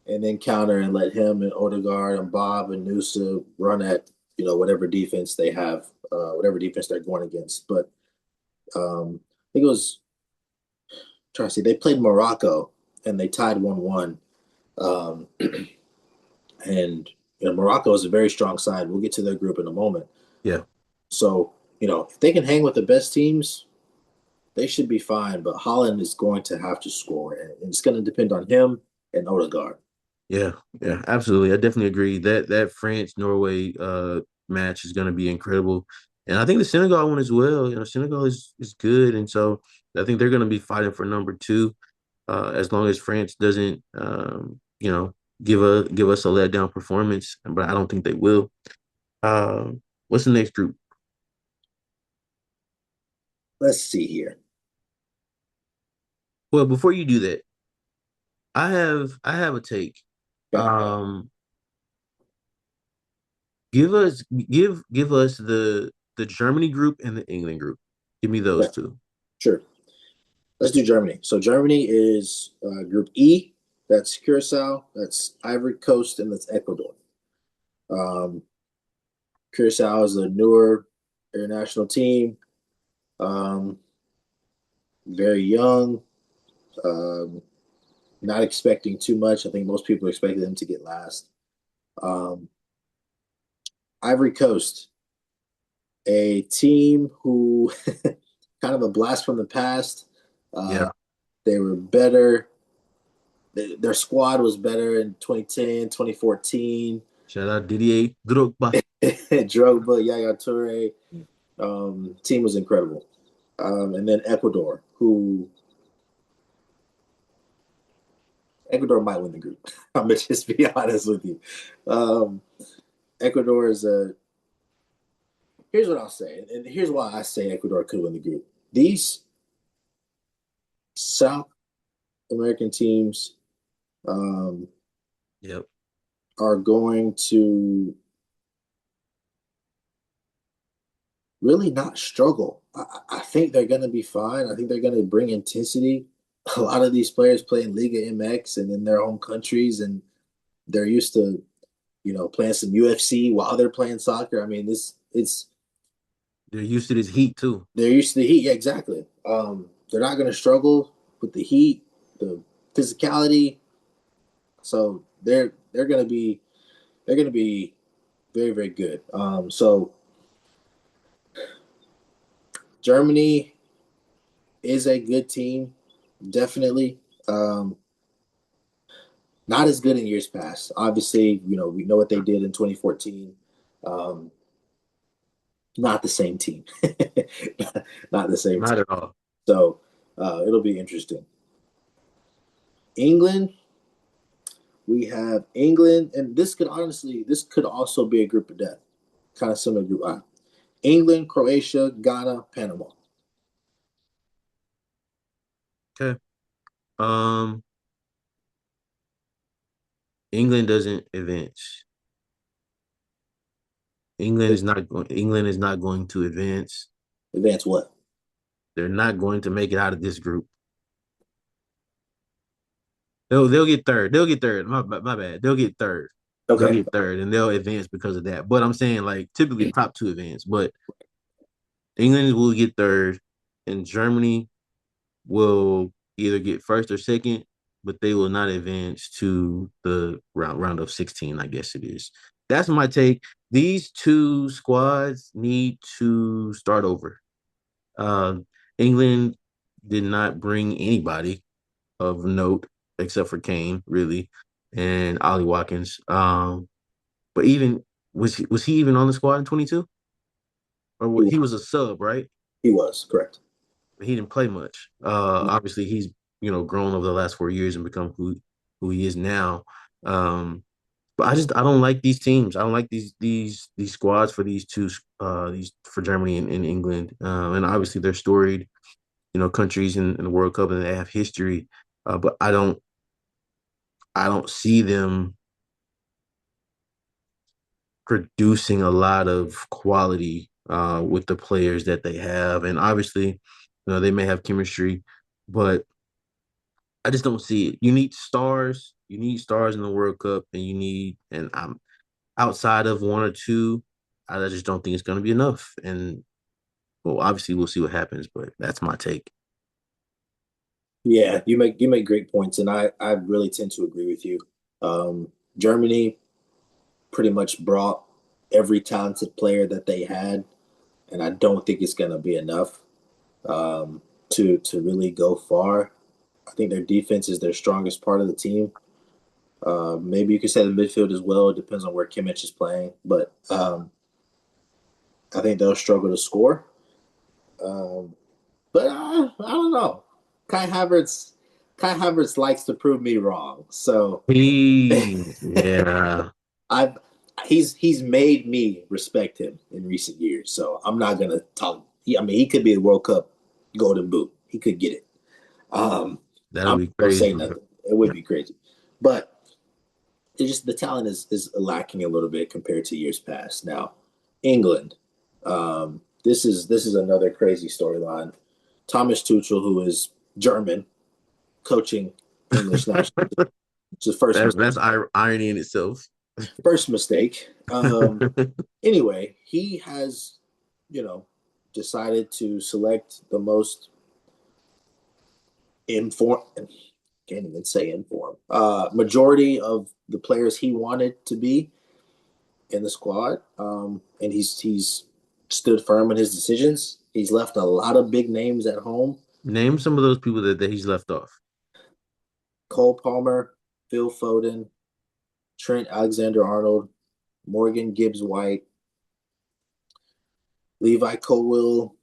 and then counter and let him and Odegaard and Bob and Nusa run at whatever defense they have, whatever defense they're going against. But I think it was trying to see they played Morocco and they tied 1-1. Um, and Morocco is a very strong side. We'll get to their group in a moment. yeah, So if they can hang with the best teams, they should be fine. But Holland is going to have to score, and it's going to depend on him and Odegaard. yeah, yeah. Absolutely, I definitely agree that France Norway match is going to be incredible, and I think the Senegal one as well. Senegal is good, and so I think they're going to be fighting for number two. As long as France doesn't, give us a letdown performance, but I don't think they will. What's the next group? Let's see here. Well, before you do that, I have a take. Okay. Um, give us the Germany group and the England group. Give me those Okay. two. Sure. Let's do Germany. So Germany is Group E. That's Curacao. That's Ivory Coast, and that's Ecuador. Um, Curacao is a newer international team, um, very young. Um, Not expecting too much. I think most people expected them to get last. Um, Ivory Coast, a team who kind of a blast from the past. Uh, Yeah. they were better. Their squad was better in 2010, 2014. Shout out Didier Drogba. Drogba, Yaya Toure. Team was incredible. And then Ecuador might win the group. I'm gonna just be honest with you. Um, Ecuador is a. Here's what I'll say, and here's why I say Ecuador could win the group. These South American teams um, Yep. are going to really not struggle. I think they're going to be fine. I think they're going to bring intensity. A lot of these players play in Liga MX and in their home countries, and they're used to, playing some UFC while they're playing soccer. I mean, this it's They're used to this heat too. they're used to the heat. Yeah, exactly. They're not going to struggle with the heat, the physicality. So they're going to be very very good. So Germany is a good team, definitely. Um, Not as good in years past. Obviously, we know what they did in 2014. Um, Not the same team. Not the same Not team. at all. So it'll be interesting. England, we have England, and this could also be a group of death, kind of similar to Group I. England, Croatia, Ghana, Panama. Okay. Um, England doesn't advance. England is not going to advance. Advance what? They're not going to make it out of this group. They'll get third. They'll get third. My bad. They'll get third. They'll Okay. get third and they'll advance because of that. But I'm saying like typically the top two advance, but England will get third and Germany will either get first or second, but they will not advance to the round of 16, I guess it is. That's my take. These two squads need to start over. Uh, England did not bring anybody of note except for Kane, really, and Ollie Watkins. But even was he even on the squad in 22? Or He, he was a sub, right? he was, correct. He didn't play much. Obviously he's grown over the last 4 years and become who he is now. Um, but I don't like these teams. I don't like these squads for these for Germany and England. And obviously they're storied, countries in the World Cup and they have history. But I don't see them producing a lot of quality with the players that they have. And obviously, they may have chemistry, but I just don't see it. You need stars. You need stars in the World Cup, and I'm outside of one or two. I just don't think it's going to be enough. And well, obviously, we'll see what happens. But that's my take. Yeah, you make great points, and I really tend to agree with you. Germany pretty much brought every talented player that they had, and I don't think it's going to be enough to really go far. I think their defense is their strongest part of the team. Maybe you could say the midfield as well. It depends on where Kimmich is playing, but I think they'll struggle to score. Um, but I don't know. Kai Havertz, Kai Havertz likes to prove me wrong, so Yeah, I've he's made me respect him in recent years. So I'm not gonna talk. I mean, he could be the World Cup Golden Boot. He could get it. that'll I'm be not gonna crazy. say nothing. It would be crazy, but it's just the talent is lacking a little bit compared to years past. Now, England. This is another crazy storyline. Thomas Tuchel, who is German, coaching English national team. It's the first That's mistake. that's irony in itself. First mistake. Anyway, he has, you know, decided to select the most inform. Can't even say inform. Majority of the players he wanted to be in the squad, and he's stood firm in his decisions. He's left a lot of big names at home. Name some of those people that he's left off. Cole Palmer, Phil Foden, Trent Alexander-Arnold, Morgan Gibbs-White, Levi Colwill.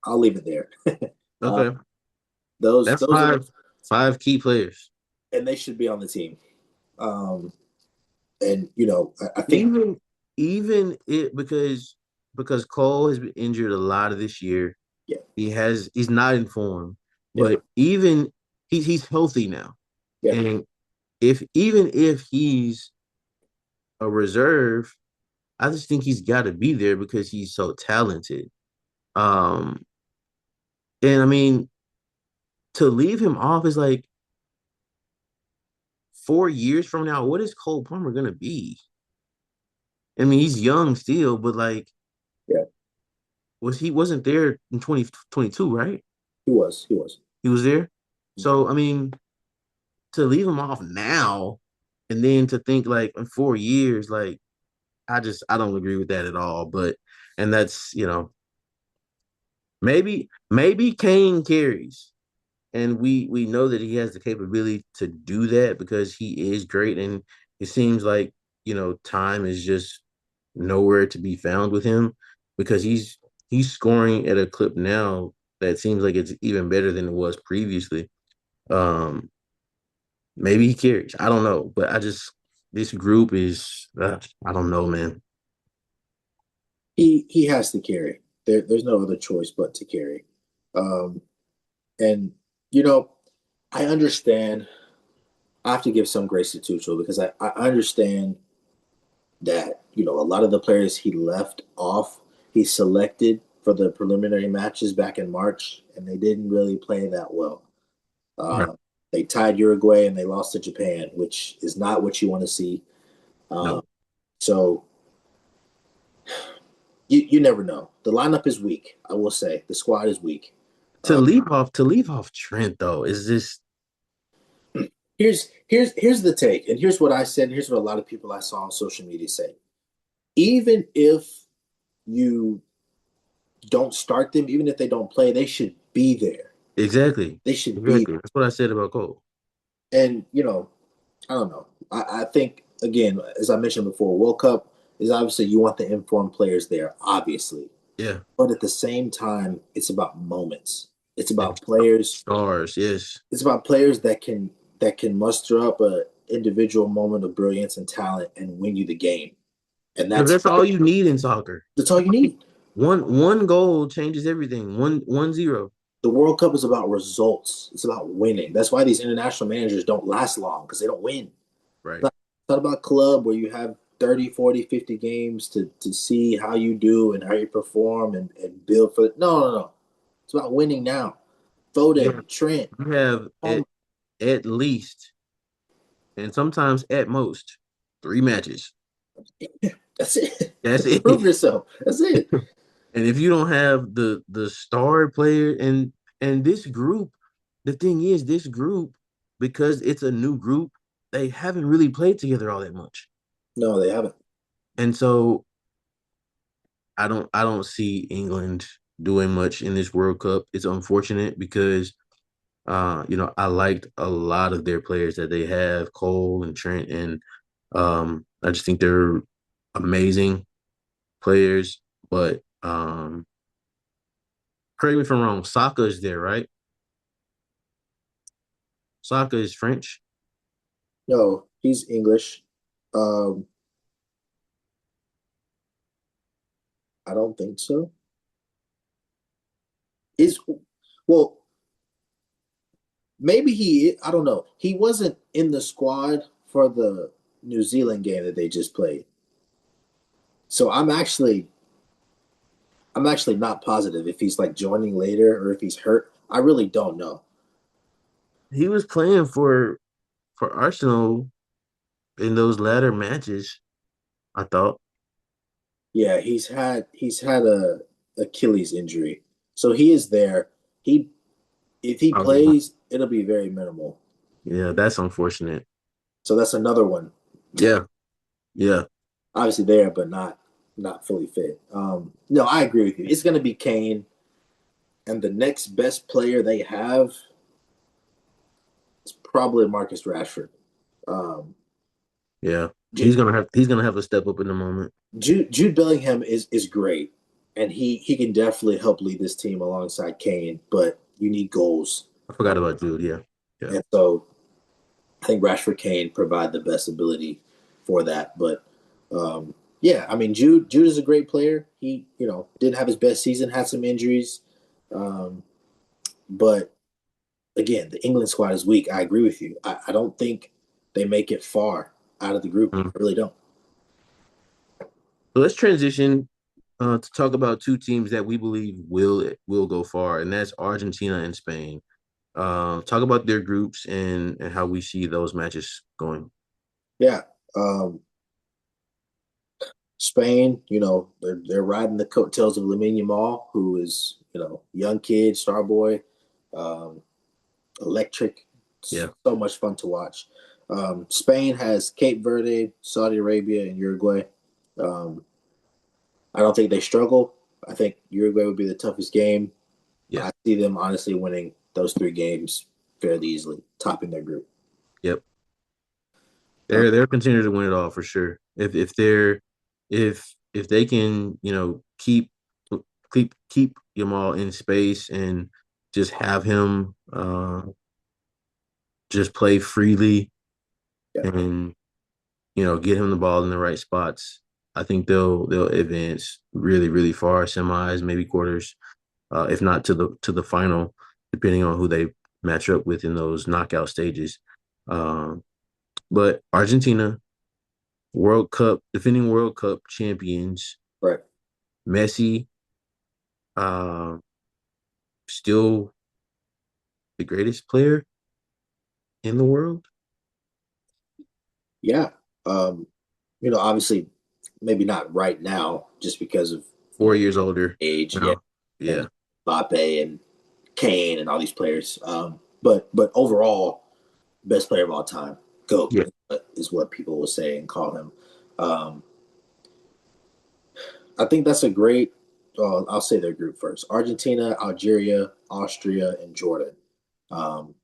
I'll leave it there. uh, Okay, that's those are the, five key players. and they should be on the team. Um, and I think Even even it because Cole has been injured a lot of this year. yeah, He's not in form, yeah, but even he's healthy now. yeah. And if even if he's a reserve, I just think he's got to be there because he's so talented. Um, and I mean, to leave him off is like 4 years from now. What is Cole Palmer gonna be? I mean, he's young still, but like, Yeah, he wasn't there in 2022, right? he was. He was there. So I mean, to leave him off now, and then to think like in 4 years, like I don't agree with that at all. But and that's maybe Kane carries, and we know that he has the capability to do that because he is great, and it seems like time is just nowhere to be found with him because he's scoring at a clip now that seems like it's even better than it was previously. Um, Maybe he carries. I don't know, but this group is I don't know, man. He has to carry. There's no other choice but to carry. Um, and you know, I understand. I have to give some grace to Tuchel because I understand that a lot of the players he left off, he selected for the preliminary matches back in March, and they didn't really play that well. No, Uh, they tied Uruguay and they lost to Japan, which is not what you want to see. Uh, no. so you never know. The lineup is weak. I will say the squad is weak. To Uh, leave off Trent though is just here's the take, and here's what I said. And here's what a lot of people I saw on social media say. Even if you don't start them, even if they don't play, they should be there. exactly They should be. exactly. That's what I said about Cole. And I don't know. I think again, as I mentioned before, World Cup is obviously you want the informed players there, obviously. Yeah, But at the same time, it's about moments. It's yeah. about players. Stars. Yes, It's about players that can muster up a individual moment of brilliance and talent and win you the game. And because that's that's all you need in soccer. that's all you need. One goal changes everything. 1-0. The World Cup is about results. It's about winning. That's why these international managers don't last long because they don't win. Right. It's not about club where you have 30, 40, 50 games to see how you do and how you perform and build for it. No, no, no. It's about winning now. Yeah, Foden, Trent, you have Palmer. at least and sometimes at most 3 matches. That's it. That's it. Prove yourself. That's it. And if you don't have the star player and this group, the thing is this group, because it's a new group, they haven't really played together all that much. No, they haven't. And so I don't see England doing much in this World Cup. It's unfortunate because I liked a lot of their players that they have, Cole and Trent, and I just think they're amazing players. But correct me if I'm wrong, Saka is there, right? Saka is French. No, he's English. Um, I don't think so. Is well, maybe he. I don't know. He wasn't in the squad for the New Zealand game that they just played. So I'm actually I'm actually not positive if he's like joining later or if he's hurt. I really don't know. He was playing for Arsenal in those latter matches, I thought. Yeah, he's had a Achilles injury, so he is there. He if he Okay. plays, it'll be very minimal. Yeah, that's unfortunate. So that's another one. Yeah, yeah. Obviously there, but not fully fit. No, I agree with you. It's going to be Kane, and the next best player they have is probably Marcus Rashford. Um, Yeah, Jude, he's gonna have to step up in the moment. Jude Bellingham is great, and he can definitely help lead this team alongside Kane. But you need goals, I forgot about Jude. Yeah, yeah. and so I think Rashford Kane provide the best ability for that. But yeah, I mean Jude is a great player. He didn't have his best season, had some injuries, um, but again, the England squad is weak. I agree with you. I don't think they make it far out of the group. Mm. I really don't. So let's transition to talk about two teams that we believe will go far, and that's Argentina and Spain. Talk about their groups and how we see those matches going. Yeah. Um, Spain, they're riding the coattails of Lamine Yamal, who is, young kid, star boy, um, electric, Yeah, so much fun to watch. Spain has Cape Verde, Saudi Arabia, and Uruguay. Um, I don't think they struggle. I think Uruguay would be the toughest game. yeah, I see them honestly winning those three games fairly easily, topping their group. yep. Uh, They're continuing to win it all for sure. If they can keep Yamal in space and just have him just play freely yeah, and get him the ball in the right spots. I think they'll advance really far, semis, maybe quarters, if not to the final, depending on who they match up with in those knockout stages. Um, but Argentina, defending World Cup champions, right. Messi, uh, still the greatest player in the world. Yeah. Um, obviously, maybe not right now, just because of 4 years older age, yeah, now. and Yeah, Mbappe and Kane and all these players. But overall, best player of all time, GOAT yeah, is what people will say and call him. Um, I think that's a great. I'll say their group first: Argentina, Algeria, Austria, and Jordan. Um,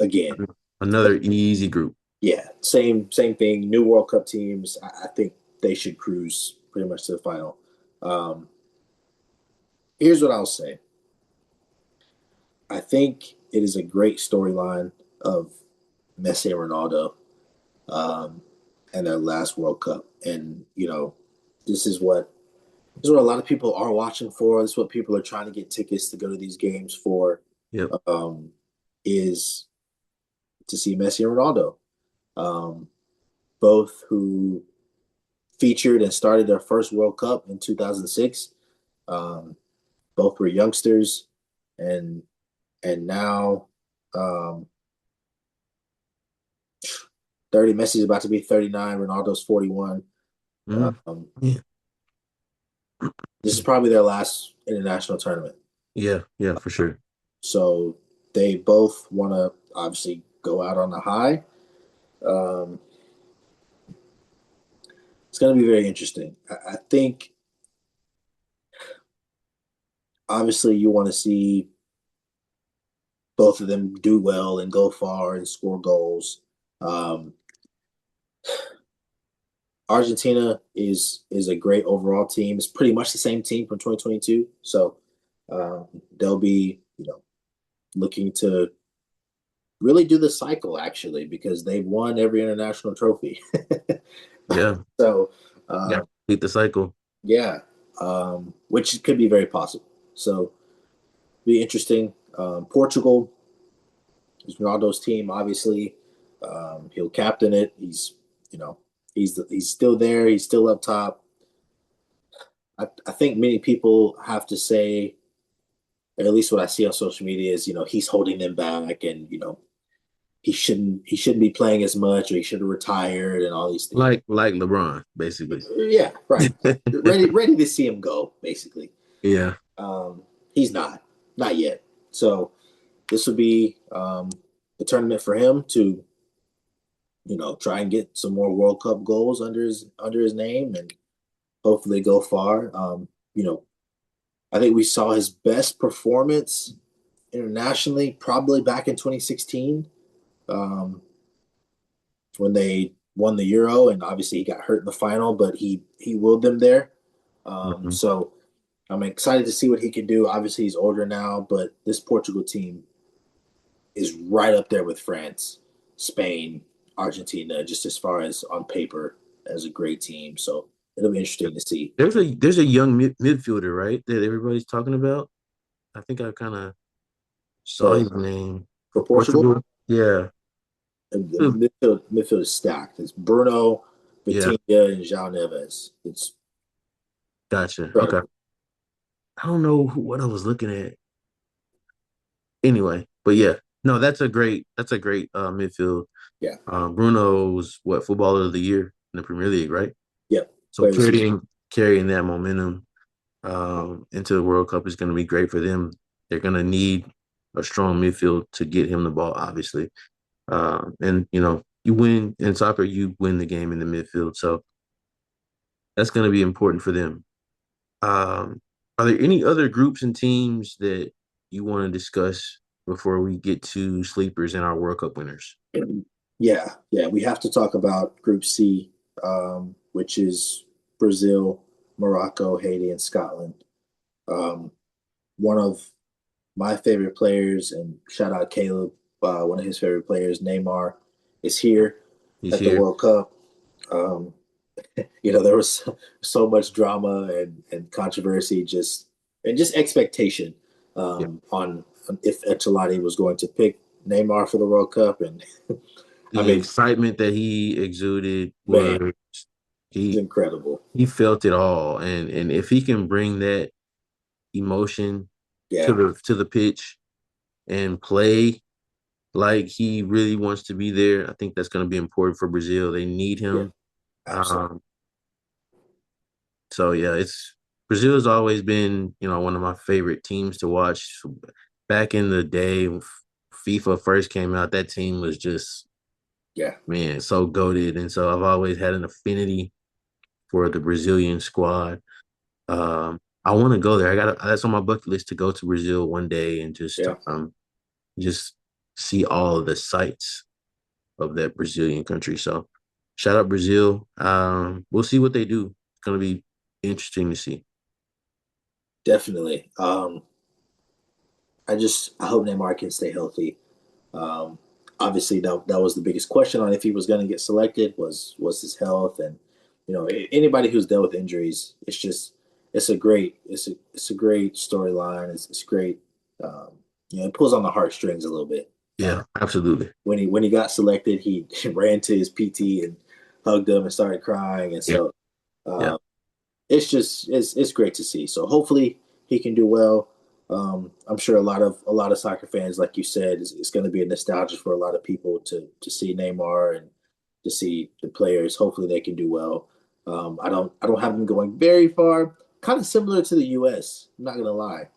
again, another easy group. yeah, same thing. New World Cup teams. I think they should cruise pretty much to the final. Um, here's what I'll say. I think it is a great storyline of Messi and Ronaldo um, and their last World Cup, and this is what a lot of people are watching for. This is what people are trying to get tickets to go to these games for. Yep. Um, is to see Messi and Ronaldo, um, both who featured and started their first World Cup in 2006. Um, both were youngsters, and now um, 30. Messi's about to be 39. Ronaldo's 41. Mm. Um, Yeah. this is probably their last international tournament, Yeah, yeah, for sure. so they both want to obviously go out on a high. Um, it's going to be very interesting. I think obviously you want to see both of them do well and go far and score goals. Um, Argentina is a great overall team. It's pretty much the same team from 2022, so they'll be looking to really do the cycle actually because they've won every international trophy. Yeah, So yeah. uh, Complete the cycle. yeah, which could be very possible. So be interesting. Portugal is Ronaldo's team. Obviously, he'll captain it. He's he's still there. He's still up top. I think many people have to say, at least what I see on social media is, he's holding them back, and he shouldn't be playing as much, or he should have retired, and all these things. Like LeBron, basically. Yeah, right. Ready to see him go, basically. Yeah. He's not yet. So this would be the tournament for him to try and get some more World Cup goals under his name, and hopefully go far. I think we saw his best performance internationally probably back in 2016, um, when they won the Euro, and obviously he got hurt in the final, but he willed them there. Mhm. So I'm excited to see what he can do. Obviously, he's older now, but this Portugal team is right up there with France, Spain, Argentina, just as far as on paper as a great team. So it'll be interesting to see. There's a young midfielder, right? That everybody's talking about. I think I kind of saw Oh, his name for for Portugal, Portugal. Yeah. the Ooh, midfield is stacked. It's Bruno, yeah. Vitinha, and João Neves. It's Gotcha. Okay. incredible. I don't know what I was looking at. Anyway, but yeah, no, that's a great midfield. Yeah. Bruno's what footballer of the year in the Premier League, right? Yep. So Player of the season. carrying that momentum into the World Cup is going to be great for them. They're going to need a strong midfield to get him the ball, obviously. And you win in soccer, you win the game in the midfield, so that's going to be important for them. Um, are there any other groups and teams that you want to discuss before we get to sleepers and our World Cup winners? Yeah, yeah. We have to talk about Group C, which is Brazil, Morocco, Haiti, and Scotland. Um, One of my favorite players, and shout out Caleb, one of his favorite players, Neymar, is here He's at the here. World Cup. Um, there was so much drama and controversy, just expectation, Yeah. on if Ancelotti was going to pick Neymar for the World Cup, and I The mean, excitement that he exuded man, was it's he incredible. he felt it all, and if he can bring that emotion to Yeah, the pitch and play like he really wants to be there, I think that's going to be important for Brazil. They need yeah, him. absolutely. Um, so yeah, it's Brazil has always been one of my favorite teams to watch. Back in the day, when FIFA first came out, that team was just Yeah, man so goated, and so I've always had an affinity for the Brazilian squad. I want to go there. I got that's on my bucket list to go to Brazil one day and yeah, just see all of the sights of that Brazilian country. So shout out Brazil. We'll see what they do. It's gonna be interesting to see. definitely. I hope Neymar can stay healthy. Um, Obviously, that was the biggest question on if he was going to get selected was his health, and anybody who's dealt with injuries, it's a great storyline. It's great. Um, it pulls on the heartstrings a little bit. Yeah, absolutely. When he got selected, he ran to his PT and hugged him and started crying, and Yeah, so yeah, uh, it's great to see. So hopefully he can do well. I'm sure a lot of soccer fans, like you said, is going to be a nostalgia for a lot of people to see Neymar and to see the players. Hopefully they can do well. I don't have them going very far. Kind of similar to the U.S. I'm not gonna lie.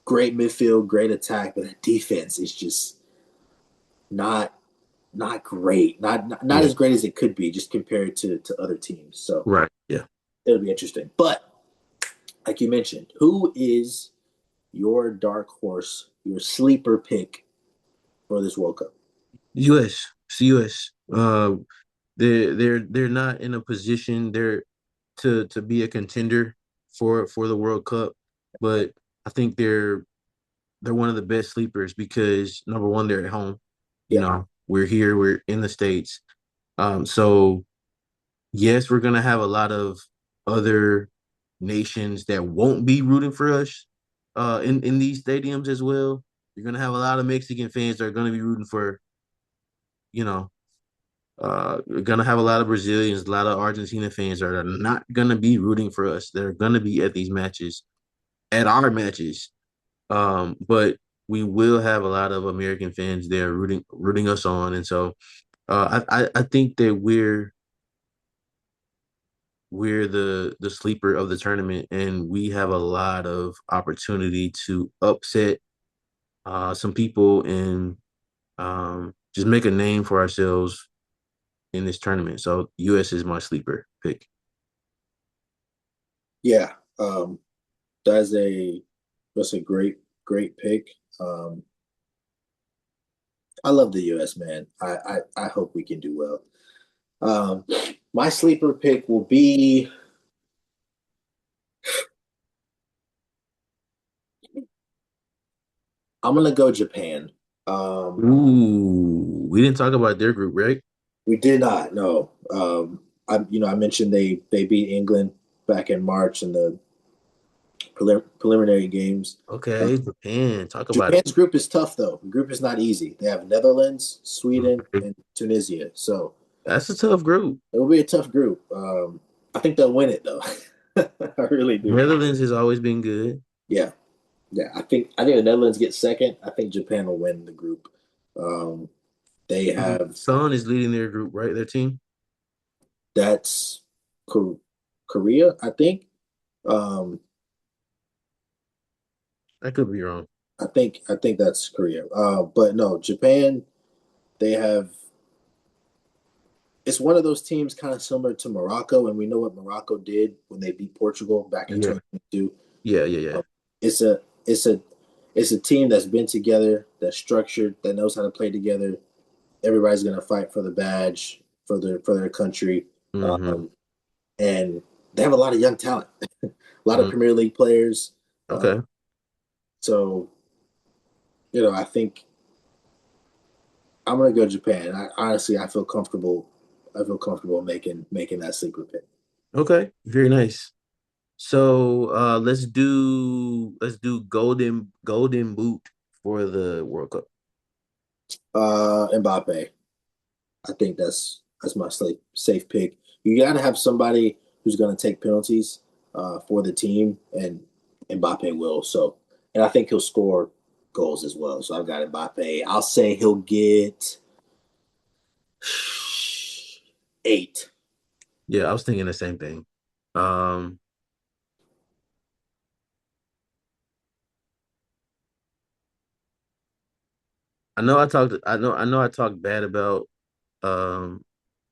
Great midfield, great attack, but the defense is just not not great. Not yeah. as great as it could be, just compared to other teams. So Right. Yeah. it'll be interesting. But like you mentioned, who is your dark horse, your sleeper pick for this World Cup? U.S. It's the U.S. They're not in a position there to be a contender for the World Cup, but I think they're one of the best sleepers because number one, they're at home. Yeah, We're here, we're in the States. So yes, we're gonna have a lot of other nations that won't be rooting for us in these stadiums as well. You're gonna have a lot of Mexican fans that are gonna be rooting for, you know, We're gonna have a lot of Brazilians, a lot of Argentina fans that are not gonna be rooting for us. They're gonna be at these matches, at our matches. But we will have a lot of American fans there rooting us on, and so I think that we're the sleeper of the tournament, and we have a lot of opportunity to upset some people and just make a name for ourselves in this tournament. So US is my sleeper pick. Yeah, that's a that's a great pick. I love the US, man. I hope we can do well. Um, my sleeper pick will be I'm gonna go Japan. Ooh, we didn't talk about their group, right? We did not know. I mentioned they beat England back in March in the preliminary games. Uh, Okay, Japan. Talk about it. Japan's group is tough though. The group is not easy. They have Netherlands, Sweden, Okay. and Tunisia. So That's a tough group. it will be a tough group. I think they'll win it though. I really do. Netherlands has always been good. Yeah, yeah. I think the Netherlands get second. I think Japan will win the group. Um, they have Son is leading their group, right? Their team. that's Korea, I think. Um, I could be wrong. I think that's Korea. But no, Japan. They have. It's one of those teams kind of similar to Morocco, and we know what Morocco did when they beat Portugal back in Yeah, 2022. yeah. Um, it's a it's a it's a team that's been together, that's structured, that knows how to play together. Everybody's gonna fight for the badge for their country, Mm-hmm. um, and they have a lot of young talent, a lot of Mm. Premier League players. Uh, Okay. so I think I'm gonna go Japan. I feel comfortable. I feel comfortable making that sleeper pick. Okay. Very nice. So let's do golden boot for the World Cup. Mbappe. I think that's my safe pick. You got to have somebody who's going to take penalties for the team, and Mbappe will. So, and I think he'll score goals as well. So I've got Mbappe. I'll say he'll get 8. Yeah, I was thinking the same thing. Um, I know I talked bad about um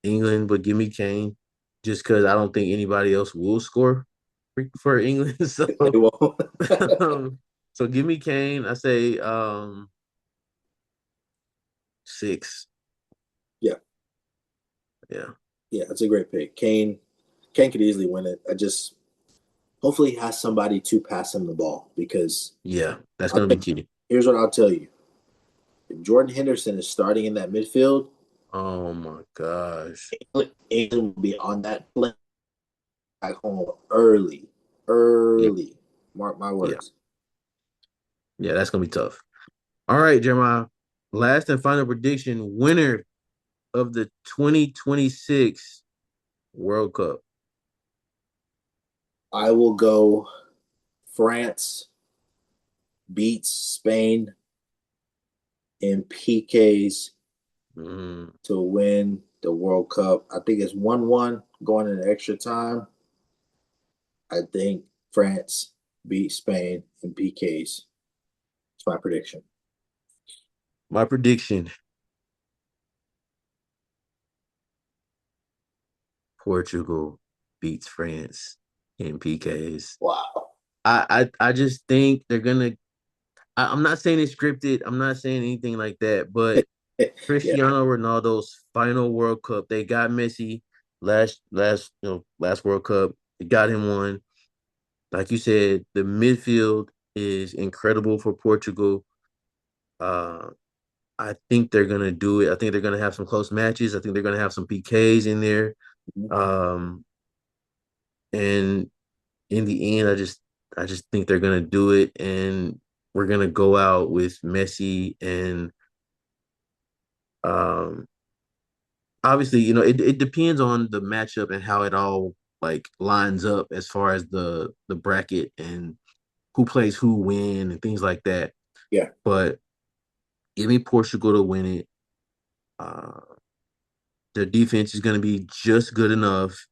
England, but give me Kane just because I don't think anybody else will score for England. So They won't. um, so give me Kane. I say 6. Yeah, Yeah. yeah, that's a great pick. Kane could easily win it. I just hopefully he has somebody to pass him the ball because Yeah, that's I'll gonna be tell, key. here's what I'll tell you. If Jordan Henderson is starting in that midfield, Oh my gosh. England will be on that play back home early. Yeah, Early. Mark my yeah, words. yeah, that's gonna be tough. All right, Jeremiah. Last and final prediction: winner of the 2026 World Cup. I will go France beats Spain in PKs Mm, to win the World Cup. I think it's 1-1 going into extra time. I think France beats Spain in PKs. It's my prediction. my prediction: Portugal beats France in PKs. Wow. I just think they're gonna. I'm not saying it's scripted. I'm not saying anything like that. But Yeah. Cristiano Ronaldo's final World Cup, they got Messi last World Cup. They got him one. Like you said, the midfield is incredible for Portugal. Uh, I think they're gonna do it. I think they're gonna have some close matches. I think they're gonna have some PKs in there. Um, and in the end, I just think they're gonna do it, and we're gonna go out with Messi and um obviously, it depends on the matchup and how it all like lines up as far as the bracket and who plays who when and things like that. Yeah, But give me Portugal to win it. Uh, their defense is going to be just good enough.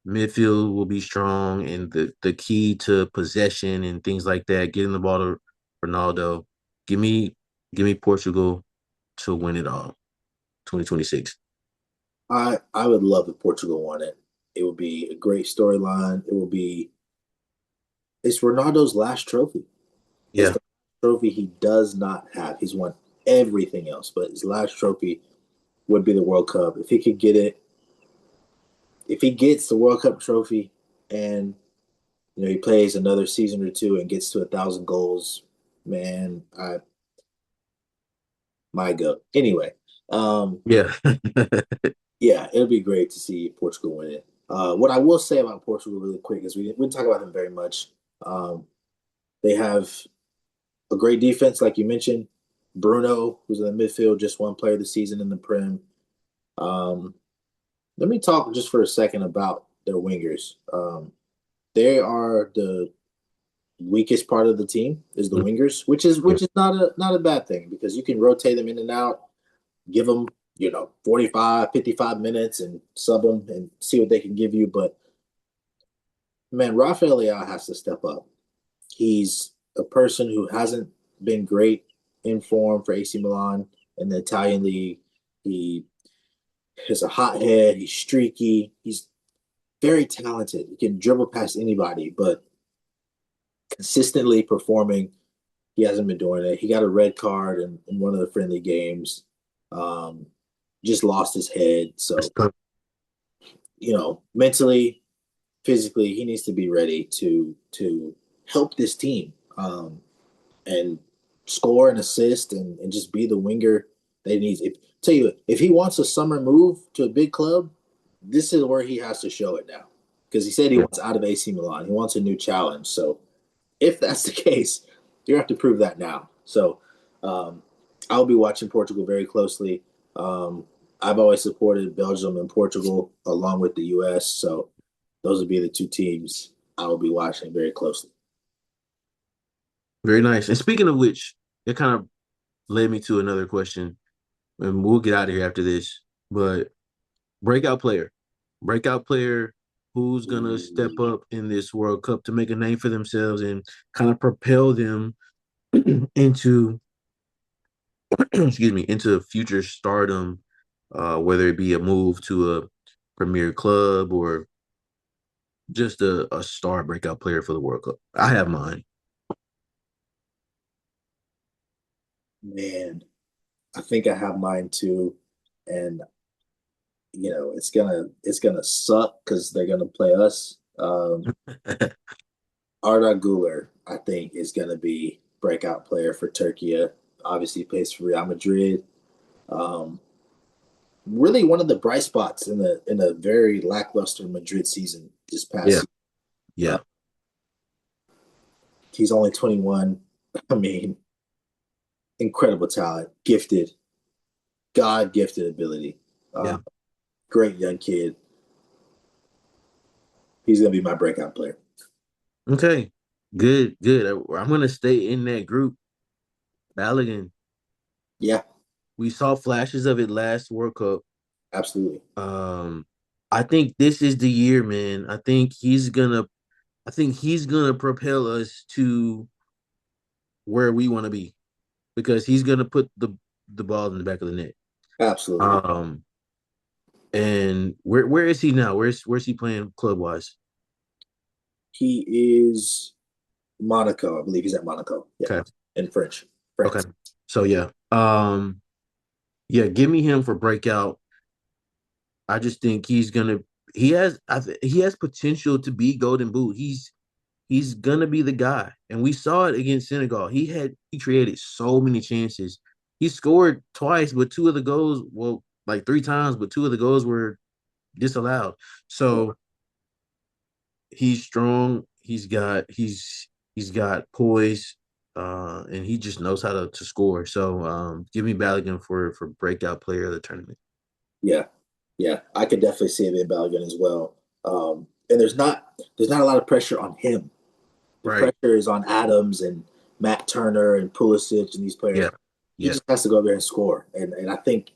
Midfield will be strong, and the key to possession and things like that, getting the ball to Ronaldo. Give me give me Portugal to win it all. 2026. I would love if Portugal won it. It would be a great storyline. It will be it's Ronaldo's last trophy. It's Yeah. the trophy he does not have. He's won everything else, but his last trophy would be the World Cup. If he could get it, if he gets the World Cup trophy and he plays another season or two and gets to 1,000 goals, man, I my go. Anyway, Yeah. yeah, it'll be great to see Portugal win it. What I will say about Portugal really quick is we didn't talk about them very much. Um, they have a great defense, like you mentioned. Bruno, who's in the midfield, just one player of the season in the Prem. Um, Let me talk just for a second about their wingers. They are the weakest part of the team is the wingers, which is not a bad thing because you can rotate them in and out, give them 45, 55 minutes and sub them and see what they can give you. But man, Rafael Leao has to step up. He's a person who hasn't been great in form for AC Milan in the Italian league. He is a hothead. He's streaky. He's very talented. He can dribble past anybody, but consistently performing, he hasn't been doing it. He got a red card in one of the friendly games. Um, just lost his head. That's So, tough. mentally, physically, he needs to be ready to help this team and score and assist and just be the winger that he needs. Tell you, if he wants a summer move to a big club, this is where he has to show it now. Because he said he Yeah. wants out of AC Milan. He wants a new challenge. So if that's the case, you have to prove that now. So um, I'll be watching Portugal very closely. Um, I've always supported Belgium and Portugal along with the U.S. So those would be the two teams I will be watching very closely. Very nice. And speaking of which, it kind of led me to another question, and we'll get out of here after this. But breakout player, breakout player who's gonna step up in this World Cup to make a name for themselves and kind of propel them into excuse me, into future stardom, whether it be a move to a premier club or just a star breakout player for the World Cup. I have mine. Man, I think I have mine too, and it's gonna suck because they're gonna play us. Arda Güler, I think, is gonna be breakout player for Turkey. Obviously, he plays for Real Madrid. Um, really, one of the bright spots in a very lackluster Madrid season this past Yeah, season. yeah, He's only 21. I mean, incredible talent, gifted, God gifted ability. yeah. Great young kid. He's gonna be my breakout player. Okay, good, good. I'm gonna stay in that group. Balogun. Yeah, We saw flashes of it last World Cup. absolutely. Um, I think this is the year, man. I think he's gonna propel us to where we want to be because he's gonna put the ball in the back of the net. Absolutely. Um, and where is he now? Where's he playing club wise? He is Monaco. I believe he's at Monaco. Yeah, Okay, in French, okay. France. So yeah, yeah. Give me him for breakout. I just think he's gonna. He has potential to be Golden Boot. He's gonna be the guy, and we saw it against Senegal. He created so many chances. He scored twice, but two of the goals, well, like three times, but two of the goals were disallowed. So he's strong. He's got poise, and he just knows how to score. So give me Balogun for breakout player of the tournament. Yeah, yeah, I could definitely see it in Belgium as well. And there's not a lot of pressure on him. The Right. pressure is on Adams and Matt Turner and Pulisic and these players. Yeah. He Yeah. just has to go over there and score, and I think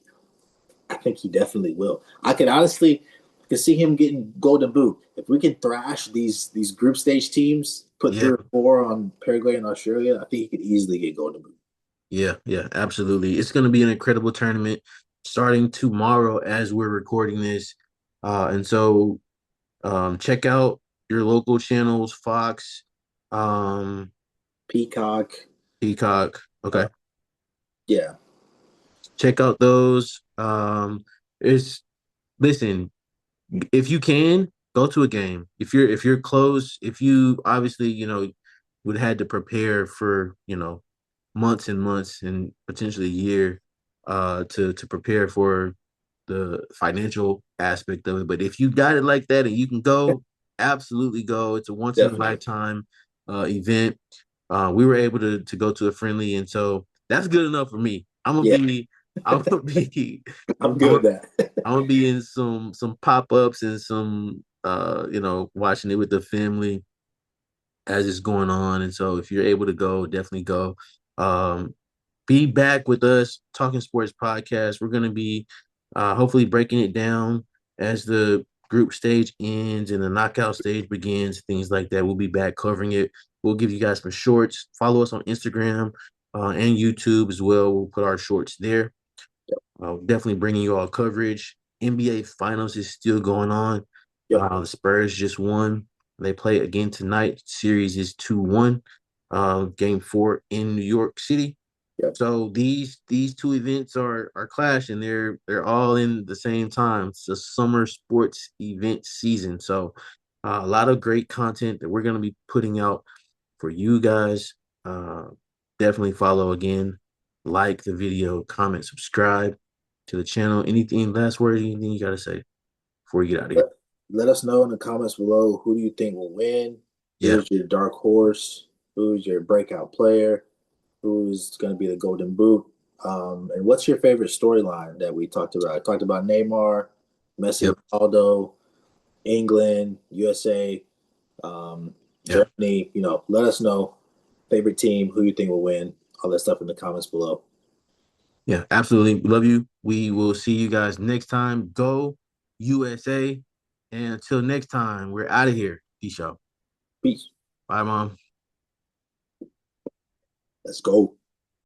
he definitely will. I could honestly could see him getting golden boot if we can thrash these group stage teams, put Yeah. 3 or 4 on Paraguay and Australia. I think he could easily get golden boot. Yeah. Yeah. Absolutely. It's going to be an incredible tournament starting tomorrow as we're recording this. And so check out your local channels, Fox, um, Peacock, Peacock. uh, Okay. yeah, Check out those. It's listen, if you can go to a game. If you're close, if you obviously, would had to prepare for, months and months and potentially a year to prepare for the financial aspect of it. But if you got it like that and you can go, absolutely go. It's a once in a definitely. lifetime event. We were able to go to a friendly, and so that's good enough for me. Yeah, I'm gonna be I'm I'm good gonna, with that. I'm gonna be in some pop-ups and some watching it with the family as it's going on. And so if you're able to go, definitely go. Um, be back with us, Talking Sports Podcast. We're gonna be hopefully breaking it down as the group stage ends and the knockout stage begins, things like that. We'll be back covering it. We'll give you guys some shorts. Follow us on Instagram and YouTube as well. We'll put our shorts there. Definitely bringing you all coverage. NBA Finals is still going on. Yep, The Spurs just won. They play again tonight. Series is 2-1. Game 4 in New York City. yep. So these two events are clashing. They're all in the same time. It's a summer sports event season. So a lot of great content that we're gonna be putting out for you guys. Uh, Definitely follow again, like the video, comment, subscribe to the channel. Anything last word? Anything you gotta say before we get out of Let, here? let us know in the comments below who do you think will win? Yeah. Who's your dark horse? Who's your breakout player? Who's going to be the golden boot? And what's your favorite storyline that we talked about? I talked about Neymar, Messi, Yep. Ronaldo, England, USA, Yeah. Germany. Let us know favorite team, who you think will win, all that stuff in the comments below. Yeah. Absolutely. Love you. We will see you guys next time. Go USA. And until next time, we're out of here. Peace out. Peace. Bye, mom. Let's go.